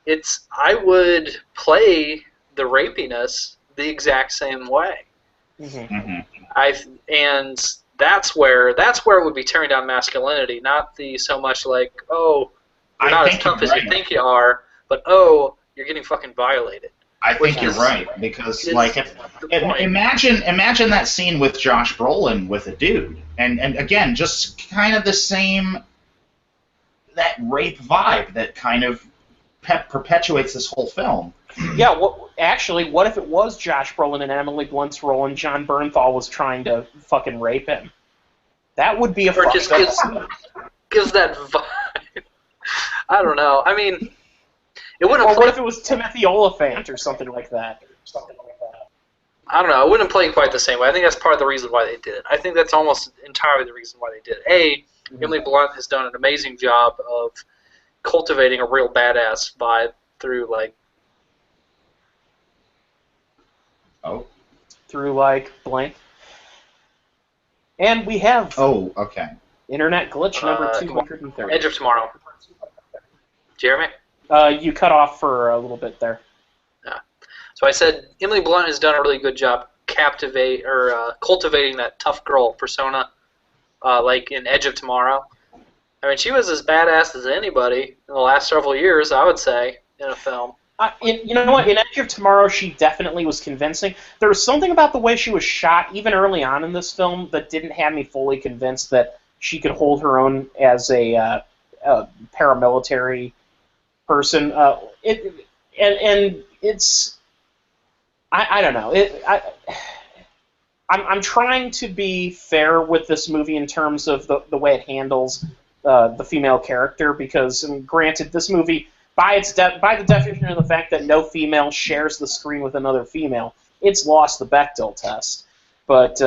I would play the rapiness the exact same way. Mm-hmm. Mm-hmm. And that's where it would be tearing down masculinity, not the so much like, oh, you're not as tough as you think you are, but oh, you're getting fucking violated. I think you're right, because imagine that scene with Josh Brolin with a dude, and again, just kind of the same, that rape vibe that kind of perpetuates this whole film. Yeah, actually, what if it was Josh Brolin and Emily Blunt's role and John Bernthal was trying to fucking rape him? That would be a fucked just up gives that vibe. I don't know. I mean, it wouldn't. Or what if it was Timothy Olyphant or something like that? I don't know. It wouldn't play quite the same way. I think that's part of the reason why they did it. I think that's almost entirely the reason why they did it. Emily Blunt has done an amazing job of cultivating a real badass vibe through through blank. And we have internet glitch number 230. Edge of Tomorrow. Jeremy? You cut off for a little bit there. Yeah. So I said Emily Blunt has done a really good job cultivating that tough girl persona, like in Edge of Tomorrow. I mean, she was as badass as anybody in the last several years, I would say, in a film. You know what? In Edge of Tomorrow, she definitely was convincing. There was something about the way she was shot, even early on in this film, that didn't have me fully convinced that she could hold her own as a paramilitary person. It's I don't know. I'm trying to be fair with this movie in terms of the way it handles the female character, because, and granted, this movie, by the definition of the fact that no female shares the screen with another female, it's lost the Bechdel test. But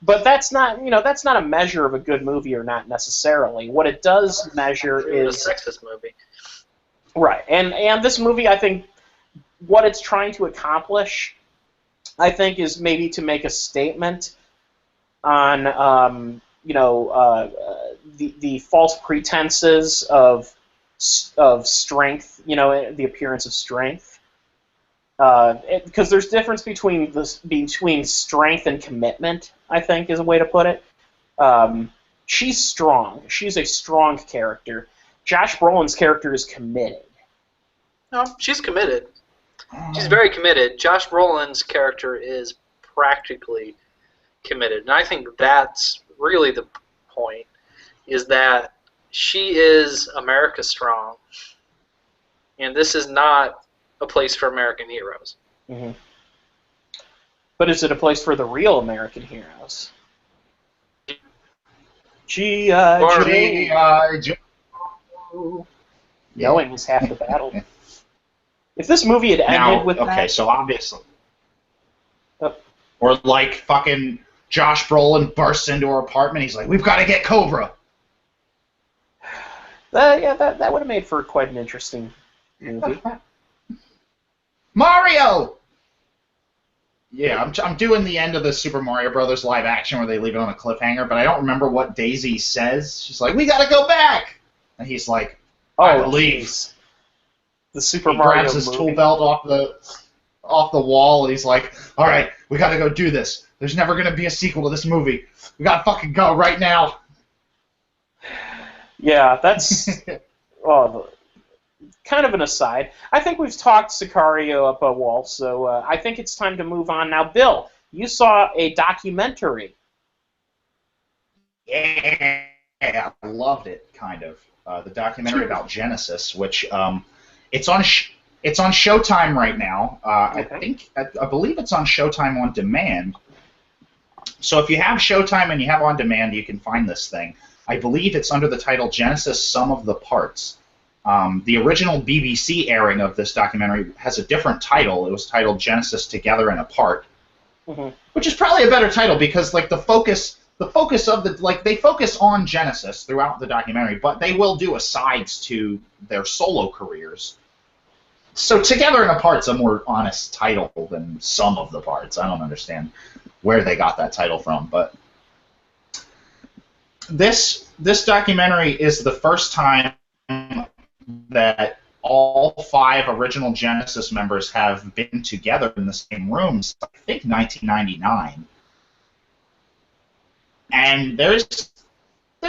but that's not a measure of a good movie or not necessarily. What it does measure is a sexist movie. Right, and this movie, I think, what it's trying to accomplish, I think, is maybe to make a statement on the false pretenses of strength, the appearance of strength, because there's difference between strength and commitment, I think, is a way to put it. She's strong. She's a strong character. Josh Brolin's character is committed. No, she's committed. She's very committed. Josh Brolin's character is practically committed, and I think that's really the point, is that she is America strong, and this is not a place for American heroes. Mm-hmm. But is it a place for the real American heroes? G.I. Joe. Knowing is half the battle. If this movie had ended with that... so obviously... Or like fucking Josh Brolin bursts into her apartment, he's like, we've got to get Cobra! That would have made for quite an interesting movie. Mario! Yeah, I'm doing the end of the Super Mario Brothers live action where they leave it on a cliffhanger, but I don't remember what Daisy says. She's like, "We gotta go back," and he's like, "I believe." Jeez. The Super He Mario grabs his movie. tool belt off the wall, and he's like, "All right, we gotta go do this. There's never gonna be a sequel to this movie. We gotta fucking go right now." Yeah, that's kind of an aside. I think we've talked Sicario up a wall, so I think it's time to move on now. Bill, you saw a documentary. Yeah, I loved it. Kind of the documentary about Genesis, which it's on it's on Showtime right now. Okay. I believe it's on Showtime on demand. So if you have Showtime and you have on demand, you can find this thing. I believe it's under the title Genesis: Sum of the Parts. The original BBC airing of this documentary has a different title. It was titled Genesis: Together and Apart, which is probably a better title because like the focus of the they focus on Genesis throughout the documentary, but they will do asides to their solo careers. So Together and Apart's a more honest title than Sum of the Parts. I don't understand where they got that title from, but this documentary is the first time that all 5 original Genesis members have been together in the same room since, I think, 1999. And there's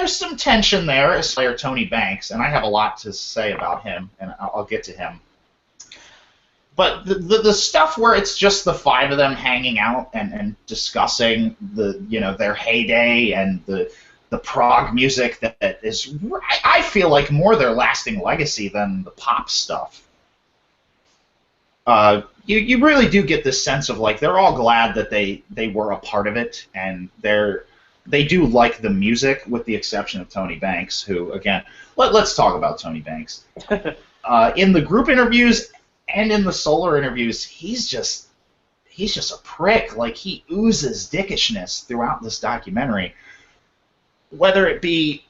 some tension there as player Tony Banks, and I have a lot to say about him, and I'll get to him. But the stuff where it's just the 5 of them hanging out and discussing their heyday and the prog music that is, I feel like, more their lasting legacy than the pop stuff. You really do get this sense of like they're all glad that they were a part of it, and they do like the music, with the exception of Tony Banks, who, again, let's talk about Tony Banks. In the group interviews and in the solo interviews, he's just a prick. Like, he oozes dickishness throughout this documentary. Whether it be,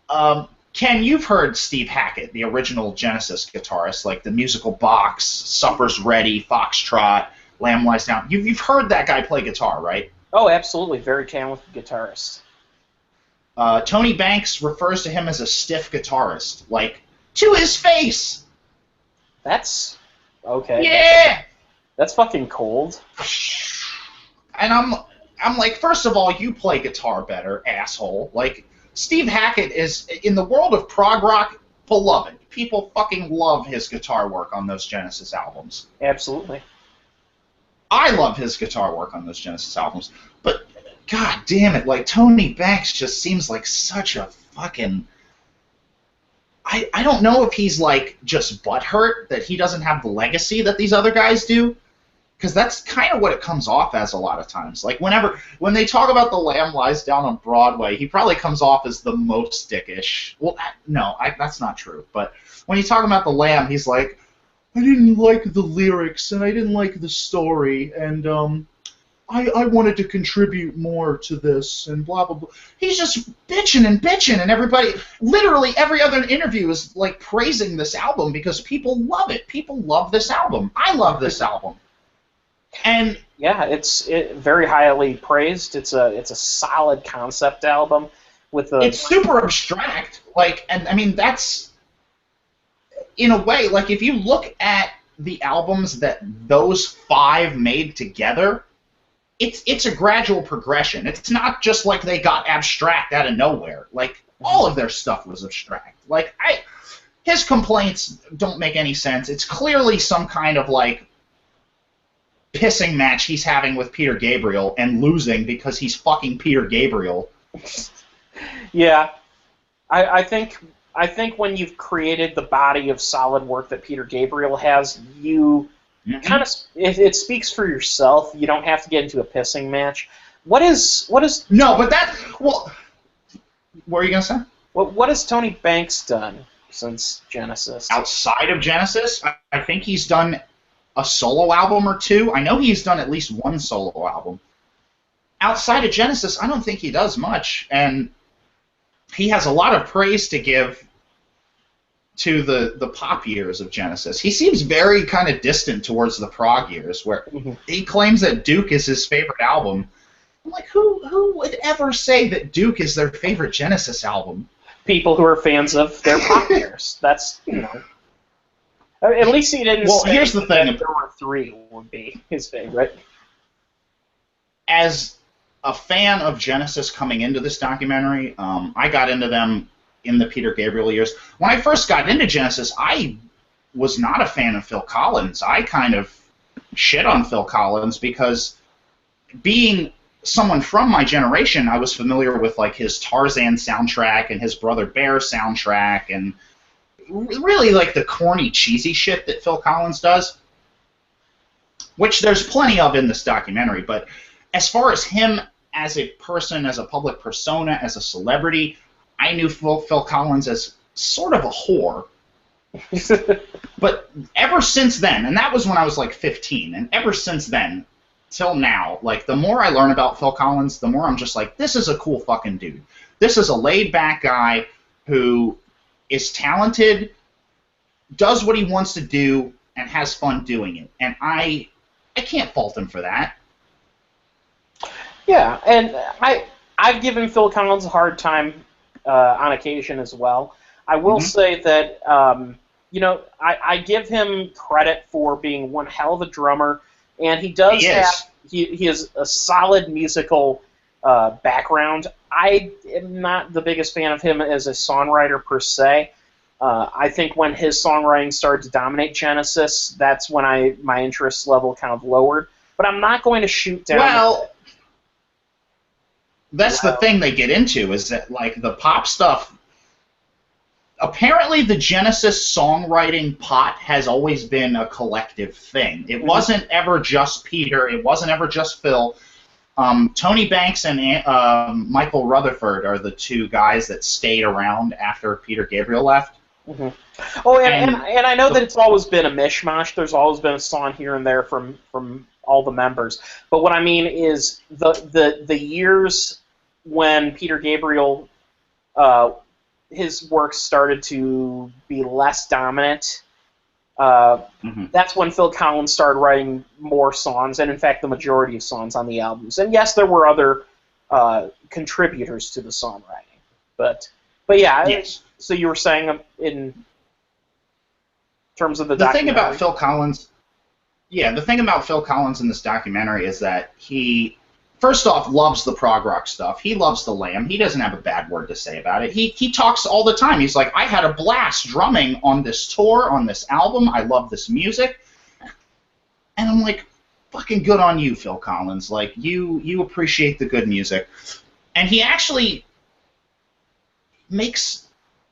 Ken, you've heard Steve Hackett, the original Genesis guitarist, like the musical Box, Supper's Ready, Foxtrot, Lamb Lies Down. You've heard that guy play guitar, right? Oh, absolutely. Very talented guitarist. Tony Banks refers to him as a stiff guitarist, like, to his face. That's okay. Yeah. That's fucking cold. And I'm like, first of all, you play guitar better, asshole. Like, Steve Hackett is, in the world of prog rock, beloved. People fucking love his guitar work on those Genesis albums. Absolutely. I love his guitar work on those Genesis albums. But, god damn it, like, Tony Banks just seems like such a fucking... I don't know if he's, like, just butthurt that he doesn't have the legacy that these other guys do, because that's kind of what it comes off as a lot of times. Like, when they talk about The Lamb Lies Down on Broadway, he probably comes off as the most dickish. Well, that's not true. But when you talk about The Lamb, he's like, I didn't like the lyrics, and I didn't like the story, and I wanted to contribute more to this, and blah, blah, blah. He's just bitching, and everybody, literally every other interview is, like, praising this album because people love it. People love this album. I love this album. And yeah, it's very highly praised. It's a solid concept album with a... It's super abstract, like, and I mean, that's, in a way, like, if you look at the albums that those 5 made together, it's a gradual progression. It's not just like they got abstract out of nowhere. Like, all of their stuff was abstract. Like, his complaints don't make any sense. It's clearly some kind of, like, pissing match he's having with Peter Gabriel and losing because he's fucking Peter Gabriel. Yeah. I think when you've created the body of solid work that Peter Gabriel has, you kind of it speaks for yourself. You don't have to get into a pissing match. What is No, but that, well, what are you gonna say? What has Tony Banks done since Genesis? Outside of Genesis, I think he's done a solo album or 2. I know he's done at least 1 solo album. Outside of Genesis, I don't think he does much, and he has a lot of praise to give to the pop years of Genesis. He seems very kind of distant towards the prog years, where he claims that Duke is his favorite album. I'm like, who would ever say that Duke is their favorite Genesis album? People who are fans of their pop years. That's, you know. At least he didn't say here's the thing. that there were 3 would be his favorite. As a fan of Genesis coming into this documentary, I got into them in the Peter Gabriel years. When I first got into Genesis, I was not a fan of Phil Collins. I kind of shit on Phil Collins because being someone from my generation, I was familiar with like his Tarzan soundtrack and his Brother Bear soundtrack and really like the corny, cheesy shit that Phil Collins does, which there's plenty of in this documentary. But as far as him as a person, as a public persona, as a celebrity, I knew Phil Collins as sort of a whore. But ever since then, and that was when I was like 15, and ever since then, till now, like the more I learn about Phil Collins, the more I'm just like, this is a cool fucking dude. This is a laid-back guy who is talented, does what he wants to do, and has fun doing it. And I can't fault him for that. Yeah, and I've given Phil Collins a hard time on occasion as well. I will say that, you know, I give him credit for being one hell of a drummer, and he does he has a solid musical background. I am not the biggest fan of him as a songwriter per se. I think when his songwriting started to dominate Genesis, that's when my interest level kind of lowered. But I'm not going to shoot down. Well, that's the thing they get into, is that like the pop stuff. Apparently, the Genesis songwriting pot has always been a collective thing. It wasn't ever just Peter. It wasn't ever just Phil. Tony Banks and Michael Rutherford are the 2 guys that stayed around after Peter Gabriel left. Oh, and I know that it's always been a mishmash. There's always been a song here and there from all the members. But what I mean is the years when Peter Gabriel, his work started to be less dominant, that's when Phil Collins started writing more songs, and in fact the majority of songs on the albums. And yes, there were other contributors to the songwriting. But yeah, yes. So you were saying in terms of the thing about Phil Collins, the thing about Phil Collins in this documentary is that he, first off, loves the prog rock stuff. He loves the Lamb. He doesn't have a bad word to say about it. He talks all the time. He's like, I had a blast drumming on this tour, on this album. I love this music. And I'm like, fucking good on you, Phil Collins. Like, you appreciate the good music. And he actually makes,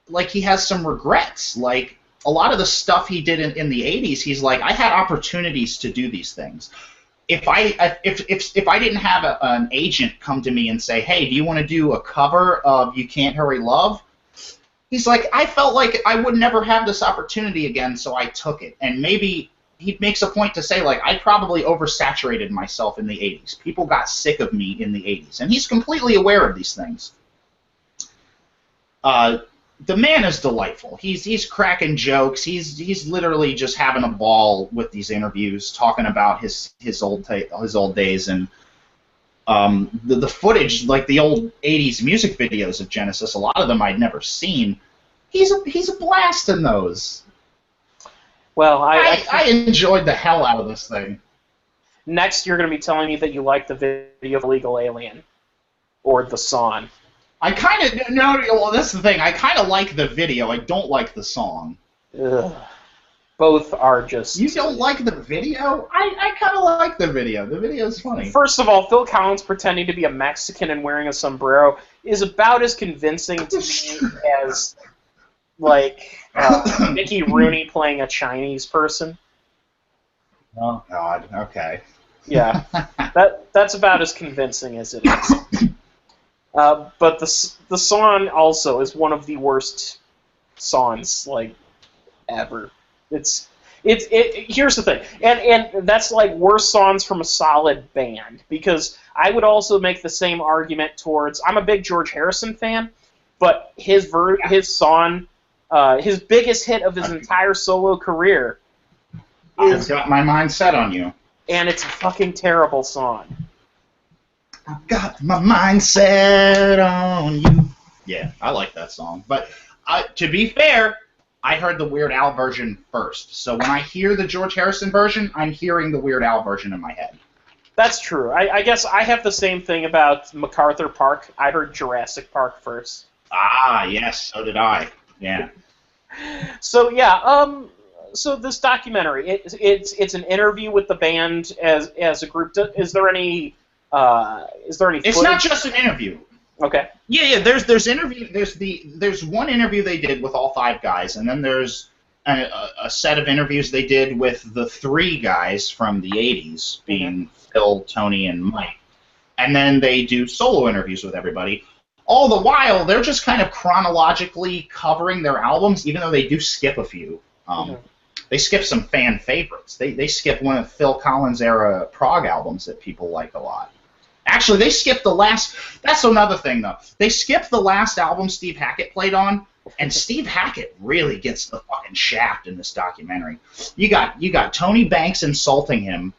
like, he has some regrets. Like, a lot of the stuff he did in the 80s, he's like, I had opportunities to do these things. If I didn't have an agent come to me and say, hey, do you want to do a cover of You Can't Hurry Love? He's like, I felt like I would never have this opportunity again, so I took it. And maybe he makes a point to say, like, I probably oversaturated myself in the 80s. People got sick of me in the 80s. And he's completely aware of these things. The man is delightful. He's cracking jokes. He's literally just having a ball with these interviews, talking about his old days, and the footage, like the old '80s music videos of Genesis. A lot of them I'd never seen. He's a blast in those. Well, I enjoyed the hell out of this thing. Next, you're going to be telling me that you like the video of Illegal Alien, or the song. I kind of well, that's the thing. I kind of like the video. I don't like the song. Ugh. Both are just. You don't like the video? I kind of like the video. The video is funny. First of all, Phil Collins pretending to be a Mexican and wearing a sombrero is about as convincing to me as, like, Mickey Rooney playing a Chinese person. Oh God. Okay. Yeah, that's about as convincing as it is. But the song also is one of the worst songs, like, ever. Here's the thing, and that's like worst songs from a solid band, because I would also make the same argument towards, I'm a big George Harrison fan, but his song his biggest hit of his entire solo career. I've got my mind set on you. And it's a fucking terrible song. I've got my mind set on you. Yeah, I like that song. But to be fair, I heard the Weird Al version first. So when I hear the George Harrison version, I'm hearing the Weird Al version in my head. That's true. I guess I have the same thing about MacArthur Park. I heard Jurassic Park first. Ah, yes, so did I. Yeah. So yeah, so this documentary, it's an interview with the band as a group. Is there any It's footage? not just an interview. Okay. Yeah. There's interview. There's one interview they did with all 5 guys, and then there's a set of interviews they did with the 3 guys from the '80s, being Phil, Tony, and Mike. And then they do solo interviews with everybody. All the while, they're just kind of chronologically covering their albums, even though they do skip a few. They skip some fan favorites. They skip one of Phil Collins' era prog albums that people like a lot. Actually, they skipped the last... That's another thing, though. They skipped the last album Steve Hackett played on, and Steve Hackett really gets the fucking shaft in this documentary. You got Tony Banks insulting him.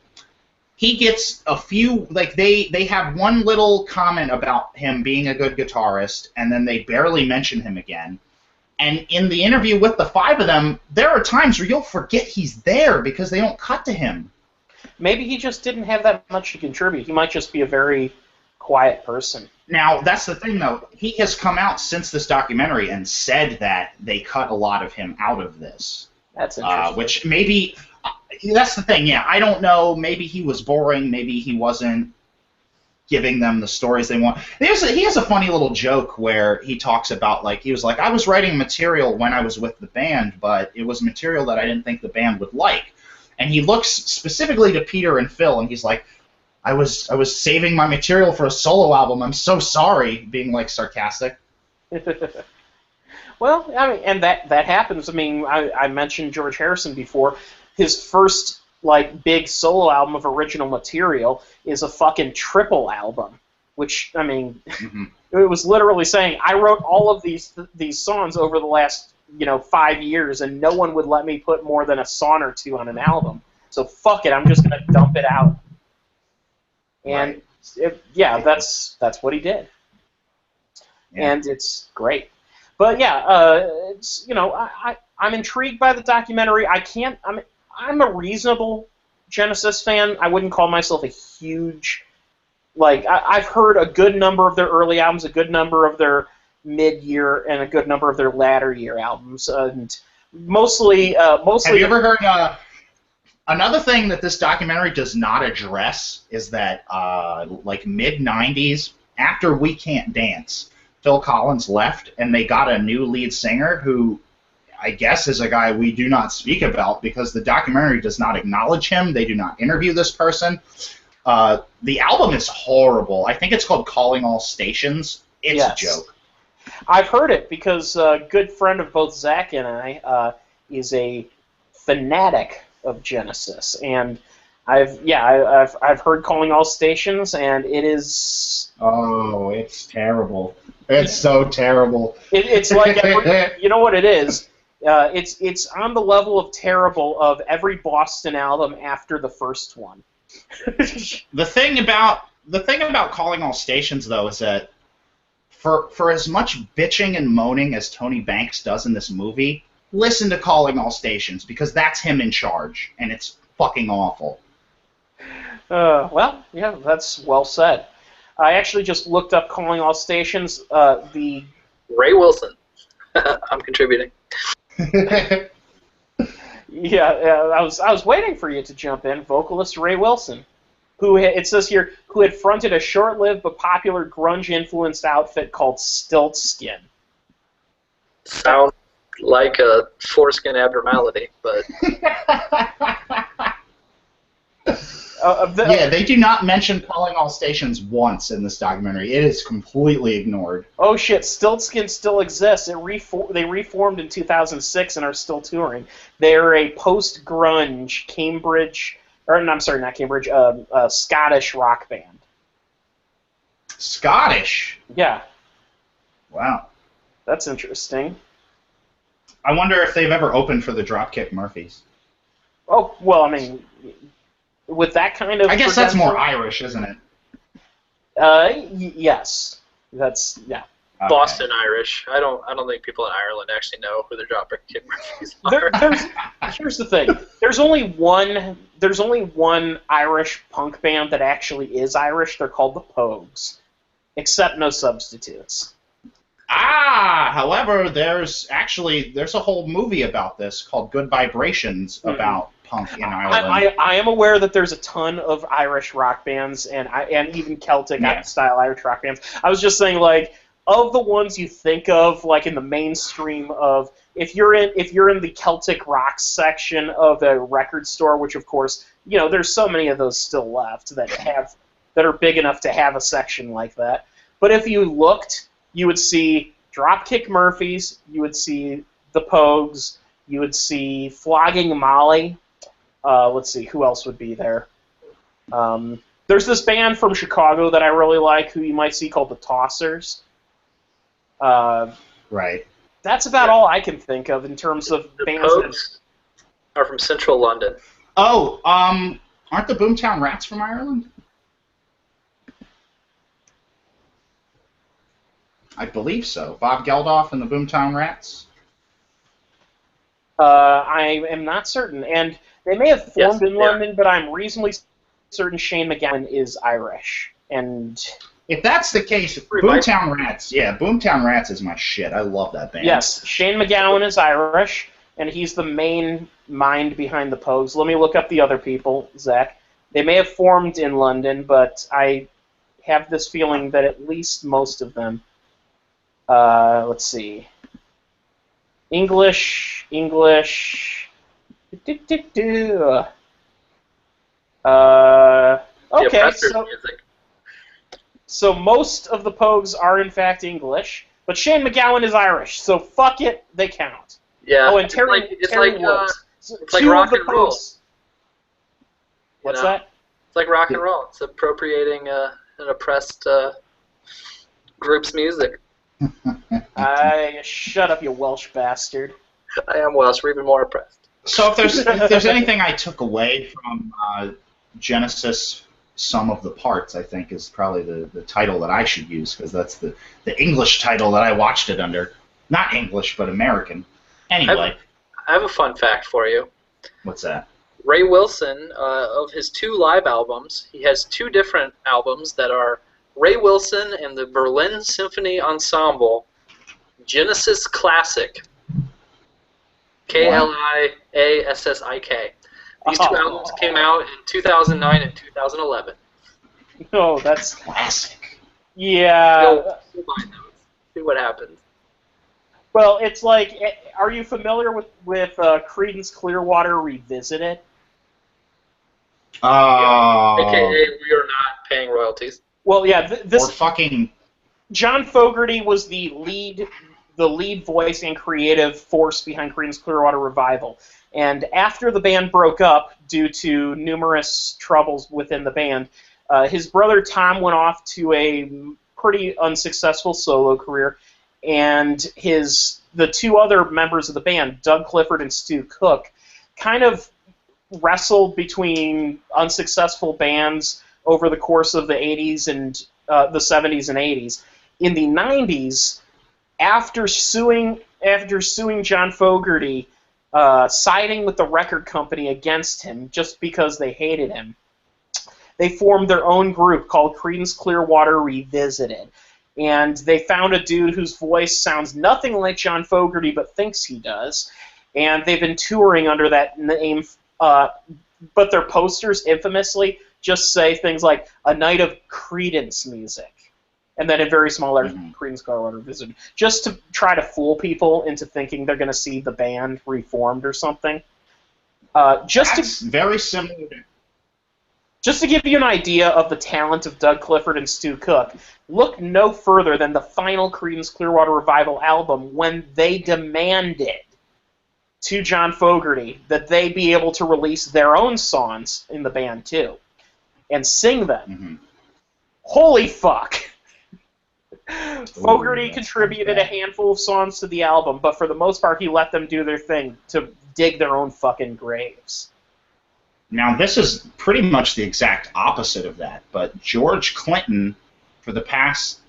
He gets a few... Like, they have one little comment about him being a good guitarist, and then they barely mention him again. And in the interview with the 5 of them, there are times where you'll forget he's there because they don't cut to him. Maybe he just didn't have that much to contribute. He might just be a very quiet person. Now, that's the thing, though. He has come out since this documentary and said that they cut a lot of him out of this. That's interesting. Which maybe... That's the thing, yeah. I don't know. Maybe he was boring. Maybe he wasn't giving them the stories they want. He has a funny little joke where he talks about, like, he was like, I was writing material when I was with the band, but it was material that I didn't think the band would like. And he looks specifically to Peter and Phil, and he's like, I was saving my material for a solo album. I'm so sorry, being, like, sarcastic. Well, I mean, and that happens. I mean, I mentioned George Harrison before. His first, like, big solo album of original material is a fucking triple album, which, I mean, it was literally saying, I wrote all of these songs over the last, 5 years, and no one would let me put more than a song or 2 on an album. So fuck it, I'm just going to dump it out. And, that's what he did. Yeah. And it's great. But, yeah, it's, I'm intrigued by the documentary. I'm a reasonable Genesis fan. I wouldn't call myself a huge... Like, I've heard a good number of their early albums, a good number of their mid-year, and a good number of their latter-year albums. And mostly... Have you ever heard... Another thing that this documentary does not address is that, like, mid-'90s, after We Can't Dance, Phil Collins left, and they got a new lead singer who... I guess is a guy we do not speak about because the documentary does not acknowledge him. They do not interview this person. The album is horrible. I think it's called Calling All Stations. It's a joke. I've heard it because a good friend of both Zach and I is a fanatic of Genesis, and I've heard Calling All Stations, and it is... Oh, it's terrible. It's so terrible. It's like you know what it is. It's on the level of terrible of every Boston album after the first one. The thing about Calling All Stations, though, is that for as much bitching and moaning as Tony Banks does in this movie, listen to Calling All Stations because that's him in charge, and it's fucking awful. Well, yeah, that's well said. I actually just looked up Calling All Stations. The Ray Wilson. I'm contributing. I was waiting for you to jump in. Vocalist Ray Wilson, who it says here, who had fronted a short-lived but popular grunge-influenced outfit called Stiltskin. Sound like a foreskin abnormality, but yeah, they do not mention Calling All Stations once in this documentary. It is completely ignored. Oh shit, Stiltskin still exists. They reformed in 2006 and are still touring. They're a post-grunge Scottish rock band. Scottish? Yeah. Wow. That's interesting. I wonder if they've ever opened for the Dropkick Murphys. Oh, well, I mean, with that kind of... I guess that's more Irish, isn't it? Yes. That's, yeah. Okay. Boston Irish. I don't think people in Ireland actually know who the Dropkick Murphys are. Here's the thing. There's only one Irish punk band that actually is Irish. They're called the Pogues. Accept no substitutes. However, there's a whole movie about this called Good Vibrations about punk in Ireland. I am aware that there's a ton of Irish rock bands and even Celtic style Irish rock bands. I was just saying, like, of the ones you think of, like in the mainstream of, if you're in the Celtic rock section of a record store, which of course, you know, there's so many of those still left that are big enough to have a section like that. But if you looked, you would see Dropkick Murphys, you would see the Pogues, you would see Flogging Molly. Let's see, who else would be there? There's this band from Chicago that I really like, who you might see, called the Tossers. Right. That's about all I can think of in terms of The bands. Pogues are from Central London. Oh, aren't the Boomtown Rats from Ireland? I believe so. Bob Geldof and the Boomtown Rats? I am not certain. And they may have formed in yeah. London, but I'm reasonably certain Shane MacGowan is Irish. And if that's the case, Boomtown Rats is my shit. I love that band. yes, Shane MacGowan is Irish, and he's the main mind behind the Pogues. Let me look up the other people, Zach. They may have formed in London, but I have this feeling that at least most of them. Let's see. English. Okay, so most of the Pogues are in fact English, but Shane MacGowan is Irish, so fuck it, they count. Yeah. Oh, and Terry Woods. It's like rock and roll. What's that? It's like rock and roll. It's appropriating an oppressed group's music. Shut up, you Welsh bastard. I am Welsh. We're even more oppressed. So if there's anything I took away from Genesis, Sum of the Parts, I think is probably the title that I should use, because that's the English title that I watched it under. Not English, but American. Anyway. I have a fun fact for you. What's that? Ray Wilson, of his 2 live albums, he has 2 different albums that are Ray Wilson and the Berlin Symphony Ensemble Genesis Classic. K-L-I-A-S-S-I-K. These 2 albums came out in 2009 and 2011. No, that's classic. Yeah. Go buy those. See what happens. Well, it's like, are you familiar with Creedence Clearwater Revisited? AKA, we are not paying royalties. Well, yeah, or fucking... John Fogerty was the lead voice and creative force behind Creedence Clearwater Revival. And after the band broke up due to numerous troubles within the band, his brother Tom went off to a pretty unsuccessful solo career, and the 2 other members of the band, Doug Clifford and Stu Cook, kind of wrestled between unsuccessful bands over the course of the 80s and the 70s and 80s. In the 90s, after suing John Fogerty, siding with the record company against him just because they hated him, they formed their own group called Creedence Clearwater Revisited. And they found a dude whose voice sounds nothing like John Fogerty but thinks he does. And they've been touring under that name, but their posters infamously just say things like "A Night of Creedence Music," and then in very small letters, Creedence Clearwater Revisited, just to try to fool people into thinking they're going to see the band reformed or something. That's very similar. Just to give you an idea of the talent of Doug Clifford and Stu Cook, look no further than the final Creedence Clearwater Revival album when they demanded to John Fogerty that they be able to release their own songs in the band too and sing them. Holy fuck! Fogerty that contributed sounds a bad. handful of songs to the album, but for the most part, he let them do their thing to dig their own fucking graves. Now, this is pretty much the exact opposite of that, but George Clinton, for the past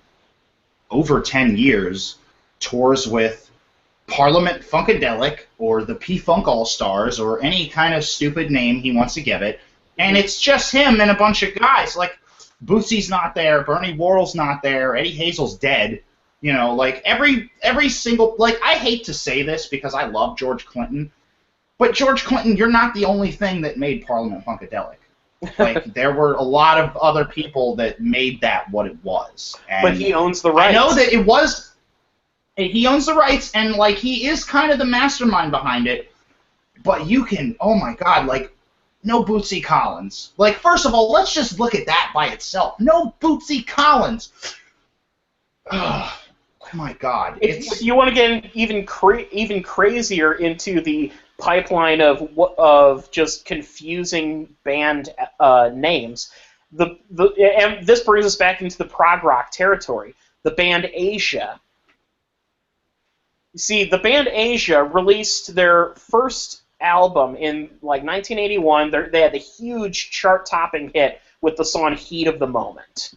over 10 years, tours with Parliament Funkadelic or the P-Funk All-Stars or any kind of stupid name he wants to give it, and it's just him and a bunch of guys. Like, Bootsy's not there, Bernie Worrell's not there, Eddie Hazel's dead. You know, like, every single... Like, I hate to say this because I love George Clinton, but George Clinton, you're not the only thing that made Parliament Funkadelic. Like, there were a lot of other people that made that what it was. And But he owns the rights. I know that it was... He owns the rights, and, like, he is kind of the mastermind behind it, but you can... Oh, my God, like, no Bootsy Collins. Like, first of all, let's just look at that by itself. No Bootsy Collins. Oh, my God. If you want to get even crazier into the pipeline of just confusing band names, and this brings us back into the prog rock territory. The band Asia. You see, the band Asia released their first album in like 1981. They had a huge chart-topping hit with the song "Heat of the Moment."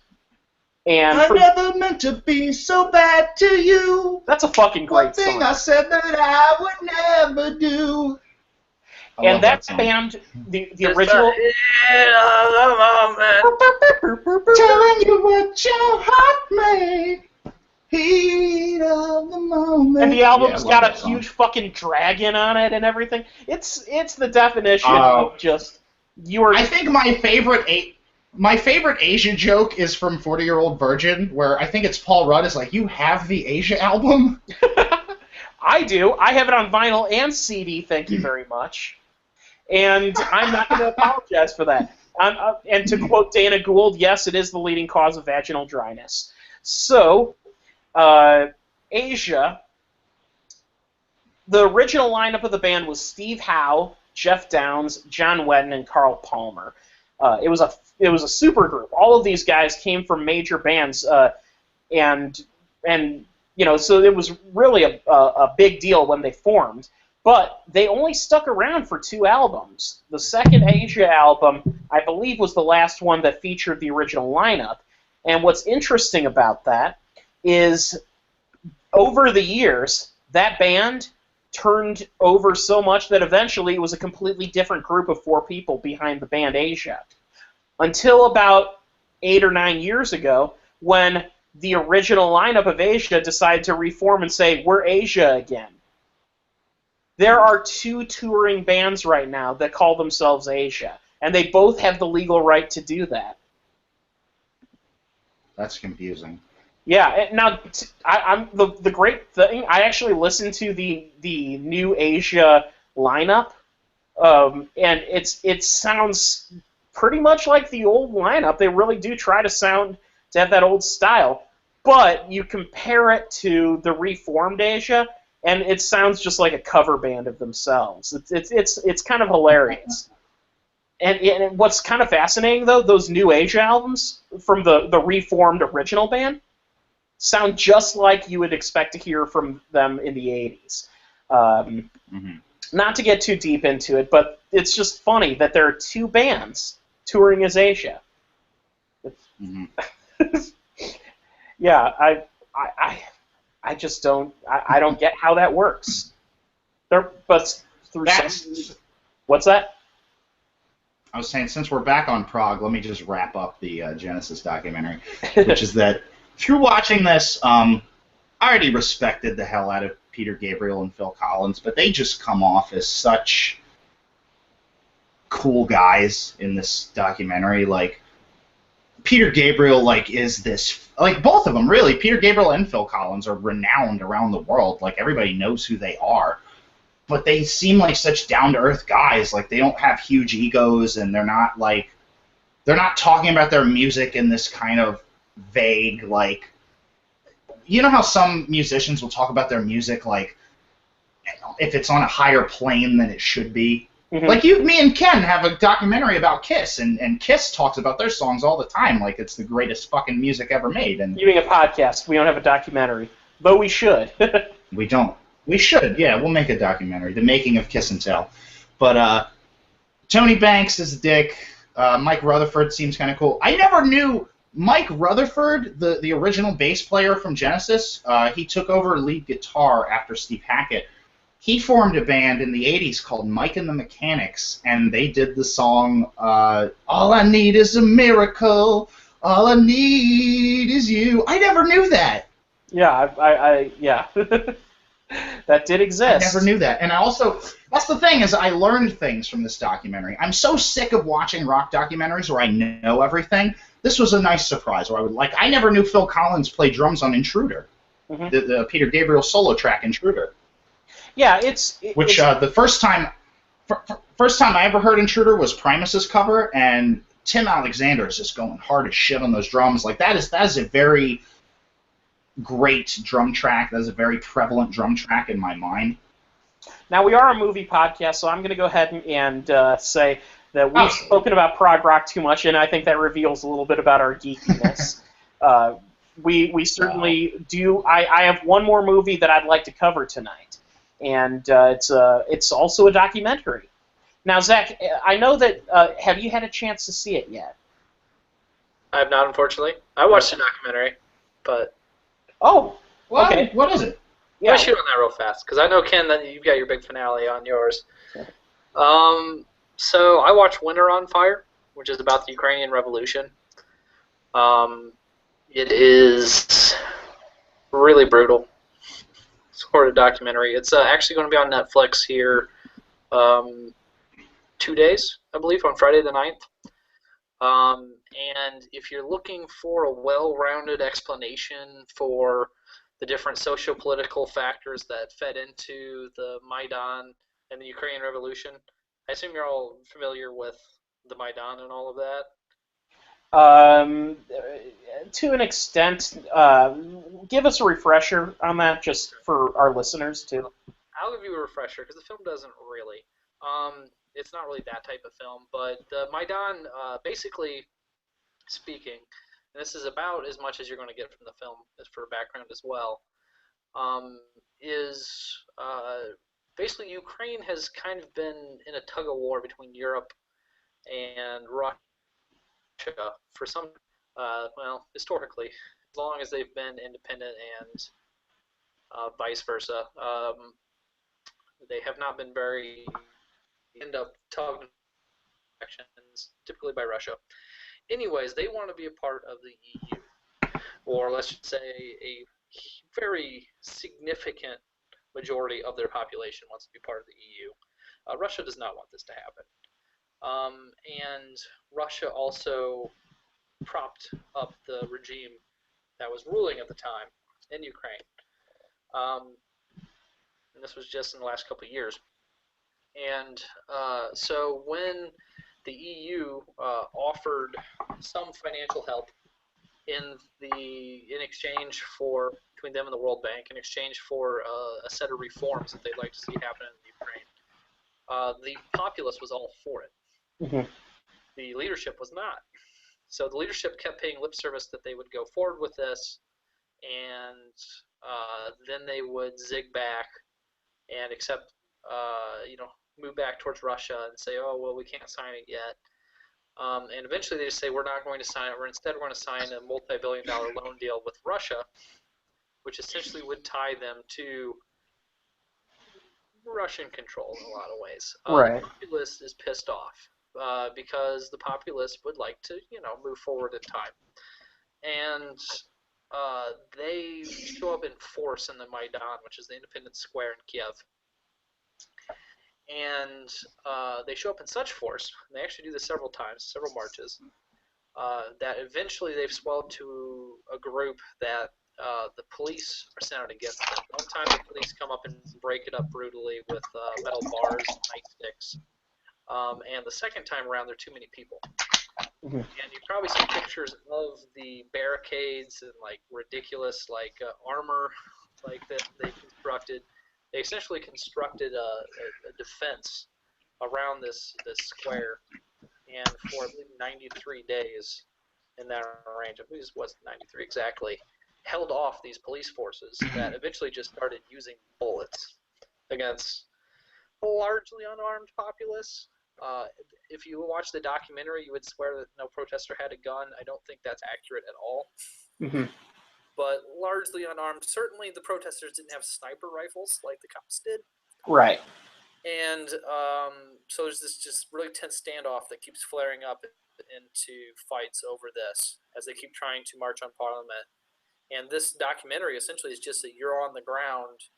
And I never meant to be so bad to you. that's a fucking great One thing song. I said that I would never do. I And love that song. band, the Just original... the heat of the moment. Telling you what your heart made. Heat of the moment. And the album's Yeah, I love got a that song. huge fucking dragon on it and everything. It's the definition Oh. of just... You are... I think my favorite Asia joke is from 40-Year-Old Virgin, where I think it's Paul Rudd is like, "You have the Asia album?" I do. I have it on vinyl and CD, thank you very much. And I'm not going to apologize for that. And to quote Dana Gould, yes, it is the leading cause of vaginal dryness. So, Asia, the original lineup of the band was Steve Howe, Jeff Downs, John Wetton, and Carl Palmer. It was a super group. All of these guys came from major bands, and you know, so it was really a big deal when they formed. But they only stuck around for 2 albums. The second Asia album, I believe, was the last one that featured the original lineup. And what's interesting about that is, over the years, that band turned over so much that eventually it was a completely different group of 4 people behind the band Asia. Until about 8 or 9 years ago, when the original lineup of Asia decided to reform and say, "We're Asia again." There are 2 touring bands right now that call themselves Asia, and they both have the legal right to do that. That's confusing. Yeah, and now I'm the great thing. I actually listened to the new Asia lineup, and it sounds pretty much like the old lineup. They really do try to have that old style, but you compare it to the reformed Asia, and it sounds just like a cover band of themselves. It's kind of hilarious. And what's kind of fascinating, though, those new Asia albums from the reformed original band sound just like you would expect to hear from them in the 80s. Not to get too deep into it, but it's just funny that there are 2 bands touring as Asia. Yeah, I just don't I don't get how that works. But through what's that? I was saying, since we're back on Prague, let me just wrap up the Genesis documentary, which is that through watching this, I already respected the hell out of Peter Gabriel and Phil Collins, but they just come off as such cool guys in this documentary. Like, Peter Gabriel, like, is this, like, both of them, really. Peter Gabriel and Phil Collins are renowned around the world. Like, everybody knows who they are. But they seem like such down-to-earth guys. Like, they don't have huge egos, and they're not talking about their music in this kind of vague, like, you know how some musicians will talk about their music, like, if it's on a higher plane than it should be? Mm-hmm. Like me and Ken have a documentary about Kiss, and Kiss talks about their songs all the time, like it's the greatest fucking music ever made. And You being a podcast, we don't have a documentary, but we should. we don't. We should, yeah. We'll make a documentary, the making of Kiss and Tell. But Tony Banks is a dick. Mike Rutherford seems kind of cool. I never knew Mike Rutherford, the original bass player from Genesis. He took over lead guitar after Steve Hackett. He formed a band in the 80s called Mike and the Mechanics, and they did the song, All I Need is a Miracle, All I Need is You. I never knew that. Yeah, yeah. That did exist. I never knew that. And I also, that's the thing, is I learned things from this documentary. I'm so sick of watching rock documentaries where I know everything. This was a nice surprise, where I never knew Phil Collins played drums on Intruder, the Peter Gabriel solo track Intruder. Yeah, the first time I ever heard Intruder was Primus's cover, and Tim Alexander is just going hard as shit on those drums. Like that is a very great drum track. That is a very prevalent drum track in my mind. Now we are a movie podcast, so I'm going to go ahead and say that we've spoken about prog rock too much, and I think that reveals a little bit about our geekiness. We certainly do. I have one more movie that I'd like to cover tonight. And it's also a documentary. Now, Zach, I know that. Have you had a chance to see it yet? I have not, unfortunately. I watched the documentary, but. Oh, okay. What is it? Yeah. Let me shoot on that real fast, because I know, Ken, that you've got your big finale on yours. Okay. So I watched Winter on Fire, which is about the Ukrainian Revolution. It is really brutal. Sort of documentary. It's actually going to be on Netflix here 2 days, I believe, on Friday the 9th. And if you're looking for a well-rounded explanation for the different socio-political factors that fed into the Maidan and the Ukrainian Revolution, I assume you're all familiar with the Maidan and all of that? To an extent, give us a refresher on that, just for our listeners too. I'll give you a refresher because the film doesn't really. It's not really that type of film, but the Maidan, basically speaking, and this is about as much as you're going to get from the film, as for background as well, is basically Ukraine has kind of been in a tug of war between Europe and Russia for some, historically, as long as they've been independent and vice versa. They have not been very, end up tugged actions, typically by Russia. Anyways, they want to be a part of the EU, or let's just say a very significant majority of their population wants to be part of the EU. Russia does not want this to happen. And Russia also propped up the regime that was ruling at the time in Ukraine. And this was just in the last couple of years. And so when the EU offered some financial help in exchange for, between them and the World Bank, in exchange for a set of reforms that they'd like to see happen in Ukraine, the populace was all for it. Mm-hmm. The leadership was not. So the leadership kept paying lip service that they would go forward with this, and then they would zig back and accept, move back towards Russia and say, oh, well, we can't sign it yet. And eventually they just say, we're not going to sign it. Instead, we're going to sign a multi-billion-dollar loan deal with Russia, which essentially would tie them to Russian control in a lot of ways. Right. The populace is pissed off because the populace would like to, move forward in time. And they show up in force in the Maidan, which is the Independence Square in Kiev. And they show up in such force, and they actually do this several times, several marches, that eventually they've swelled to a group that the police are sent out against them. One time the police come up and break it up brutally with metal bars and nightsticks. And the second time around, there are too many people. Mm-hmm. And you probably see pictures of the barricades and ridiculous armor that they constructed. They essentially constructed a defense around this square, and for I believe 93 days in that range, I believe it was 93 exactly, held off these police forces that eventually just started using bullets against a largely unarmed populace. If you watch the documentary, you would swear that no protester had a gun. I don't think that's accurate at all. Mm-hmm. But largely unarmed. Certainly the protesters didn't have sniper rifles like the cops did. Right. And so there's this just really tense standoff that keeps flaring up into fights over this as they keep trying to march on Parliament. And this documentary essentially is just a you're on the ground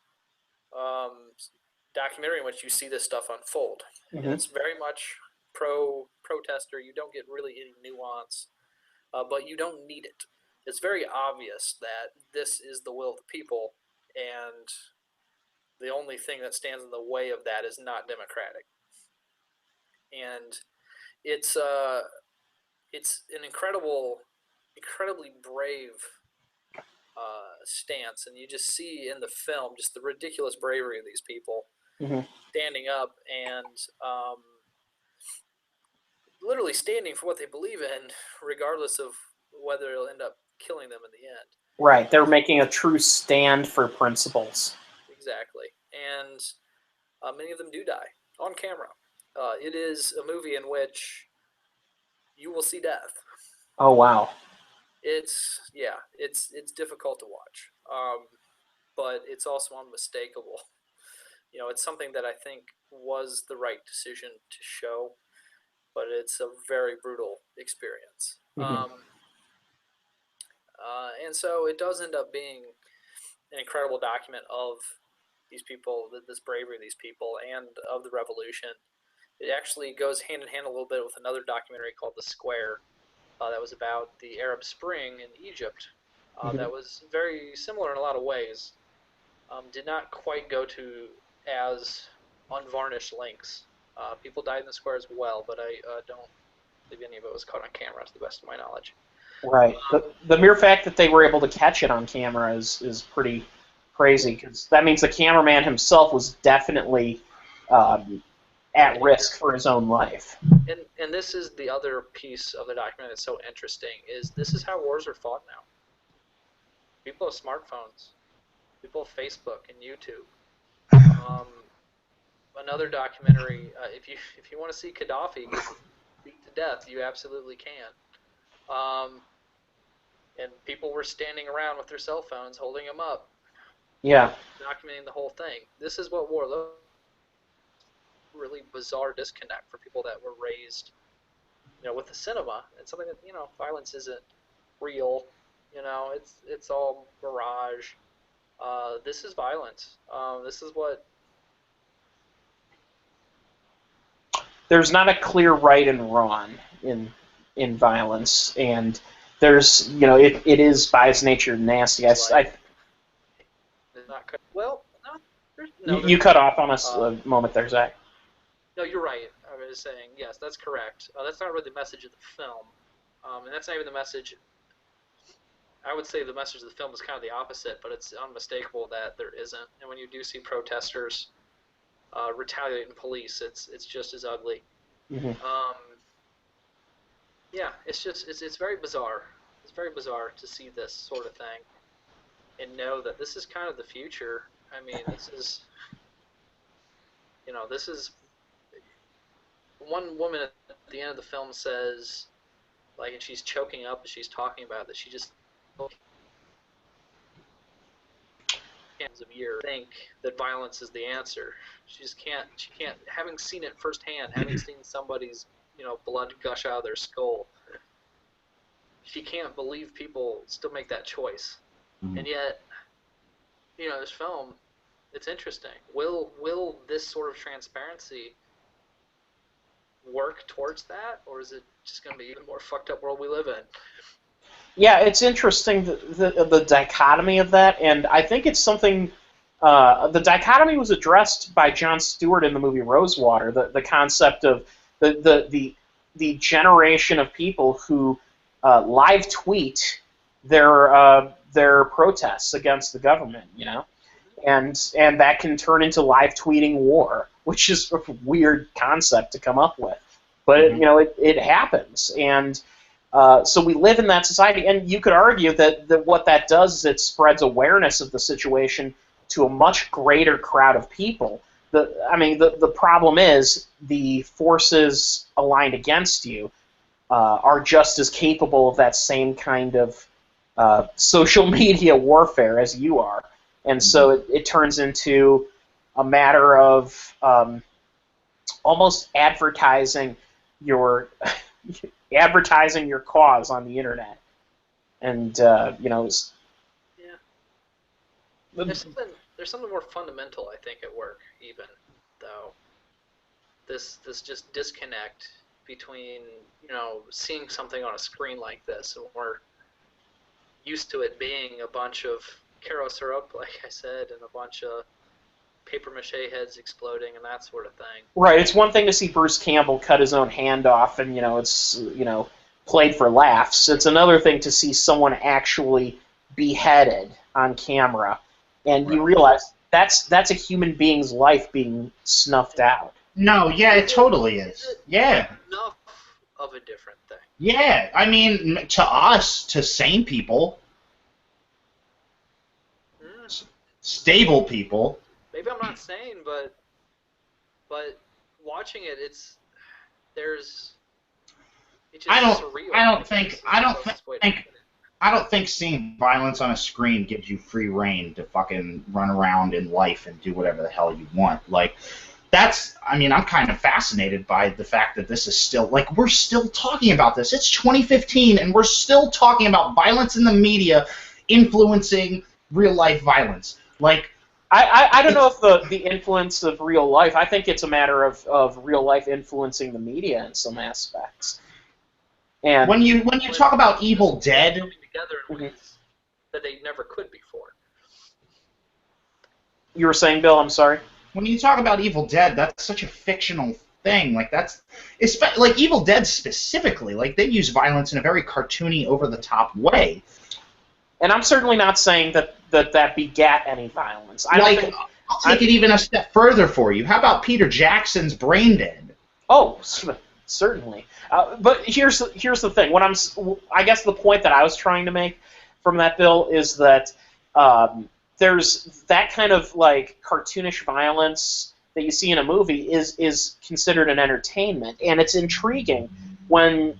documentary in which you see this stuff unfold. Mm-hmm. And it's very much protester. You don't get really any nuance, but you don't need it. It's very obvious that this is the will of the people, and the only thing that stands in the way of that is not democratic. And it's an incredibly brave stance, and you just see in the film just the ridiculous bravery of these people standing up and literally standing for what they believe in, regardless of whether it'll end up killing them in the end. Right, they're making a true stand for principles. Exactly, and many of them do die on camera. It is a movie in which you will see death. Oh wow! It's difficult to watch, but it's also unmistakable. It's something that I think was the right decision to show, but it's a very brutal experience. Mm-hmm. And so it does end up being an incredible document of these people, this bravery of these people, and of the revolution. It actually goes hand in hand a little bit with another documentary called The Square that was about the Arab Spring in Egypt. That was very similar in a lot of ways. Did not quite go to as unvarnished lengths. People died in the square as well, but I don't believe any of it was caught on camera, to the best of my knowledge. Right. The mere fact that they were able to catch it on camera is pretty crazy, because that means the cameraman himself was definitely at risk for his own life. And this is the other piece of the documentary that's so interesting, is this is how wars are fought now. People have smartphones. People have Facebook and YouTube. Another documentary, if you want to see Gaddafi beat to death, you absolutely can. And people were standing around with their cell phones, holding them up. Yeah. Documenting the whole thing. This is what war looks like. Really bizarre disconnect for people that were raised, with the cinema. It's something that, violence isn't real. It's all mirage. This is violence. This is what... There's not a clear right and wrong in violence, and there's, it is by its nature nasty. You cut off on us a moment there, Zach. No, you're right. I was saying, yes, that's correct. That's not really the message of the film, and that's not even the message. I would say the message of the film is kind of the opposite, but it's unmistakable that there isn't. And when you do see protesters retaliating police, it's just as ugly. Mm-hmm. Yeah, it's very bizarre. It's very bizarre to see this sort of thing and know that this is kind of the future. I mean, this is one woman at the end of the film says, like, and she's choking up as she's talking about it, that she just of years think that violence is the answer. She can't, having seen it firsthand, having seen somebody's, blood gush out of their skull, she can't believe people still make that choice. And yet, this film, it's interesting. Will this sort of transparency work towards that, or is it just going to be even more fucked up world we live in? Yeah, it's interesting, the dichotomy of that, and I think it's something... the dichotomy was addressed by Jon Stewart in the movie Rosewater, the concept of the generation of people who live tweet their protests against the government, and that can turn into live tweeting war, which is a weird concept to come up with. But it happens, and so we live in that society. And you could argue that what that does is it spreads awareness of the situation to a much greater crowd of people. The problem is the forces aligned against you are just as capable of that same kind of social media warfare as you are, and so it turns into a matter of almost advertising your cause on the internet, and There's something more fundamental, I think, at work, even though this just disconnect between seeing something on a screen like this, and we're used to it being a bunch of Caro syrup, like I said, and a bunch of paper mache heads exploding and that sort of thing. Right. It's one thing to see Bruce Campbell cut his own hand off, and it's played for laughs. It's another thing to see someone actually beheaded on camera, and you realize that's a human being's life being snuffed out. No, yeah, it totally is. Yeah. Enough of a different thing. Yeah, I mean, to us, to sane people, stable people. Maybe I'm not sane, but watching it, it's just surreal. I don't think seeing violence on a screen gives you free reign to fucking run around in life and do whatever the hell you want. Like, I'm kind of fascinated by the fact that this is still, like, we're still talking about this. It's 2015, and we're still talking about violence in the media influencing real-life violence. Like, I don't know if the influence of real life, I think it's a matter of real life influencing the media in some aspects. And when you talk about Evil Dead, coming together in ways that they never could before. You were saying, Bill, I'm sorry? When you talk about Evil Dead, that's such a fictional thing. Like, like Evil Dead specifically, like, they use violence in a very cartoony, over-the-top way. And I'm certainly not saying that begat any violence. I'll take it even a step further for you. How about Peter Jackson's Brain Dead? Oh, certainly. But here's the thing. I guess the point that I was trying to make from that, Bill, is that there's that kind of like cartoonish violence that you see in a movie is considered an entertainment, and it's intriguing when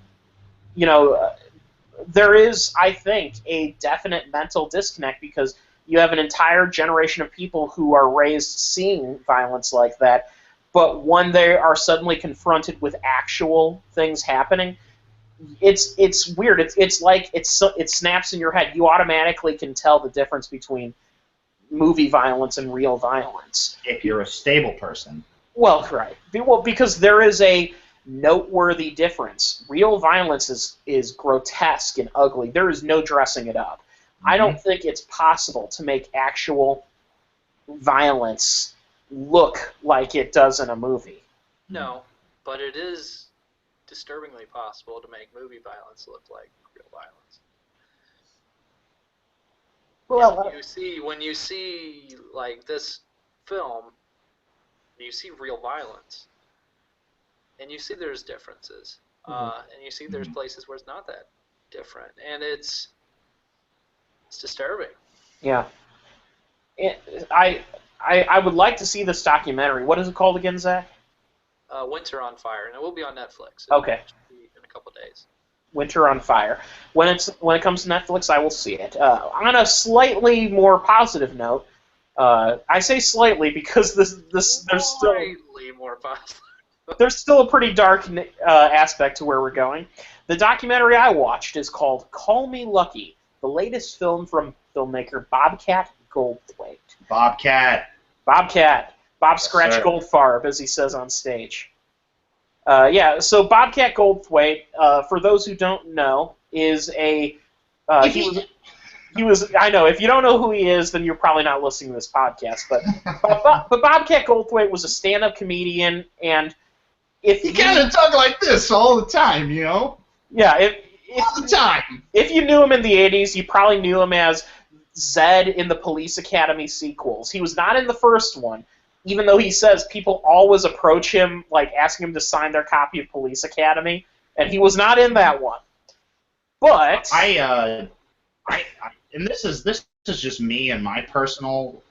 there is, I think, a definite mental disconnect because you have an entire generation of people who are raised seeing violence like that, but when they are suddenly confronted with actual things happening, it's weird. It's like it snaps in your head. You automatically can tell the difference between movie violence and real violence. If you're a stable person. Well, right. Well, because there is a noteworthy difference. Real violence is grotesque and ugly. There is no dressing it up. I don't think it's possible to make actual violence look like it does in a movie. No, but it is disturbingly possible to make movie violence look like real violence. Well, when you see like this film, you see real violence, and you see there's differences, and you see there's places where it's not that different, and it's disturbing. Yeah. I would like to see this documentary. What is it called again, Zach? Winter on Fire, and it will be on Netflix. Okay. In a couple days. Winter on Fire. When it comes to Netflix, I will see it. On a slightly more positive note, I say slightly because there's still slightly more positive. There's still a pretty dark aspect to where we're going. The documentary I watched is called Call Me Lucky, the latest film from filmmaker Bobcat Goldthwait. Bobcat. Bob Scratch Goldfarb, as he says on stage. So Bobcat Goldthwait, for those who don't know, is a he was. I know if you don't know who he is, then you're probably not listening to this podcast. But Bobcat Goldthwait was a stand-up comedian, and if you kind of talk like this all the time, you know. Yeah, all the time. If you knew him in the '80s, you probably knew him as Zed in the Police Academy sequels. He was not in the first one, even though he says people always approach him, like asking him to sign their copy of Police Academy, and he was not in that one. But and this is just me and my personal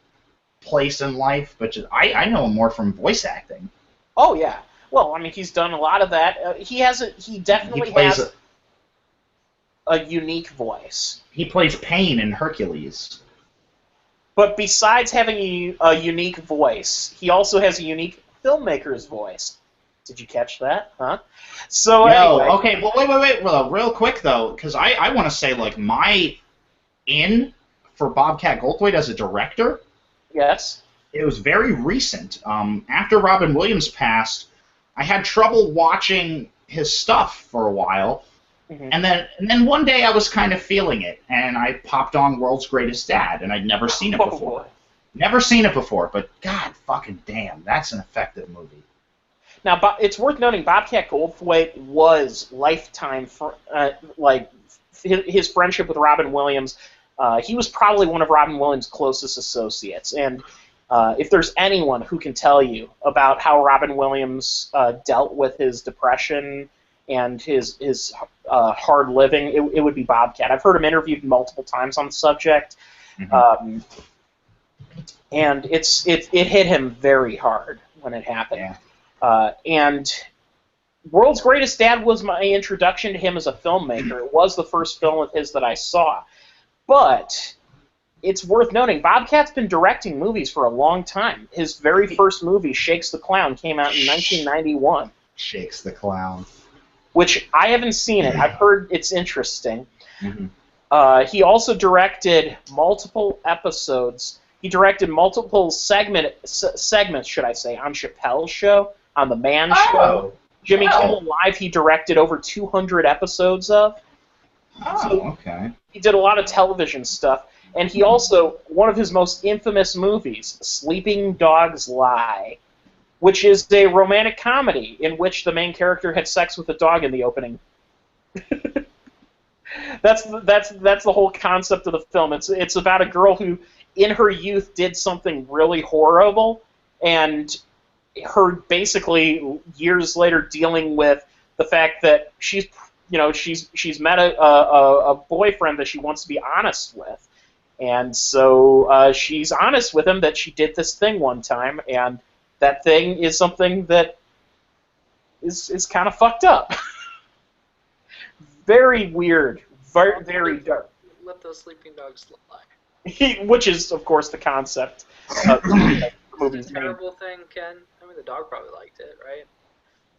place in life, but I know him more from voice acting. Oh yeah, well, I mean, he's done a lot of that. He definitely has a unique voice. He plays Pain in Hercules. But besides having a unique voice, he also has a unique filmmaker's voice. Did you catch that? Huh? So anyway. Okay, well, wait. Well, real quick, though, because I want to say, like, my in for Bobcat Goldthwait as a director, yes, it was very recent. After Robin Williams passed, I had trouble watching his stuff for a while, and then one day I was kind of feeling it, and I popped on World's Greatest Dad, and I'd never seen it before. Never seen it before, but God fucking damn, that's an effective movie. Now, it's worth noting Bobcat Goldthwait was lifetime, his friendship with Robin Williams. He was probably one of Robin Williams' closest associates, and if there's anyone who can tell you about how Robin Williams dealt with his depression and his hard living, it would be Bobcat. I've heard him interviewed multiple times on the subject, and it hit him very hard when it happened. Yeah. And World's Greatest Dad was my introduction to him as a filmmaker. It was the first film of his that I saw. But it's worth noting, Bobcat's been directing movies for a long time. His very first movie, Shakes the Clown, came out in 1991. Shakes the Clown. Which I haven't seen it. I've heard it's interesting. He also directed multiple episodes. He directed multiple segments, should I say, on Chappelle's Show, on The Man Show. Jimmy Kimmel Live, he directed over 200 episodes of. Okay. He did a lot of television stuff. And he also, one of his most infamous movies, Sleeping Dogs Lie, which is a romantic comedy in which the main character had sex with a dog in the opening. That's the whole concept of the film. It's about a girl who, in her youth, did something really horrible, and her basically years later dealing with the fact that she's met a boyfriend that she wants to be honest with, and so she's honest with him that she did this thing one time, and that thing is something that is kind of fucked up. Very weird, very dark. Let those sleeping dogs lie. Which is, of course, the concept of the movie's Is it a terrible thing, Ken? I mean, the dog probably liked it, right?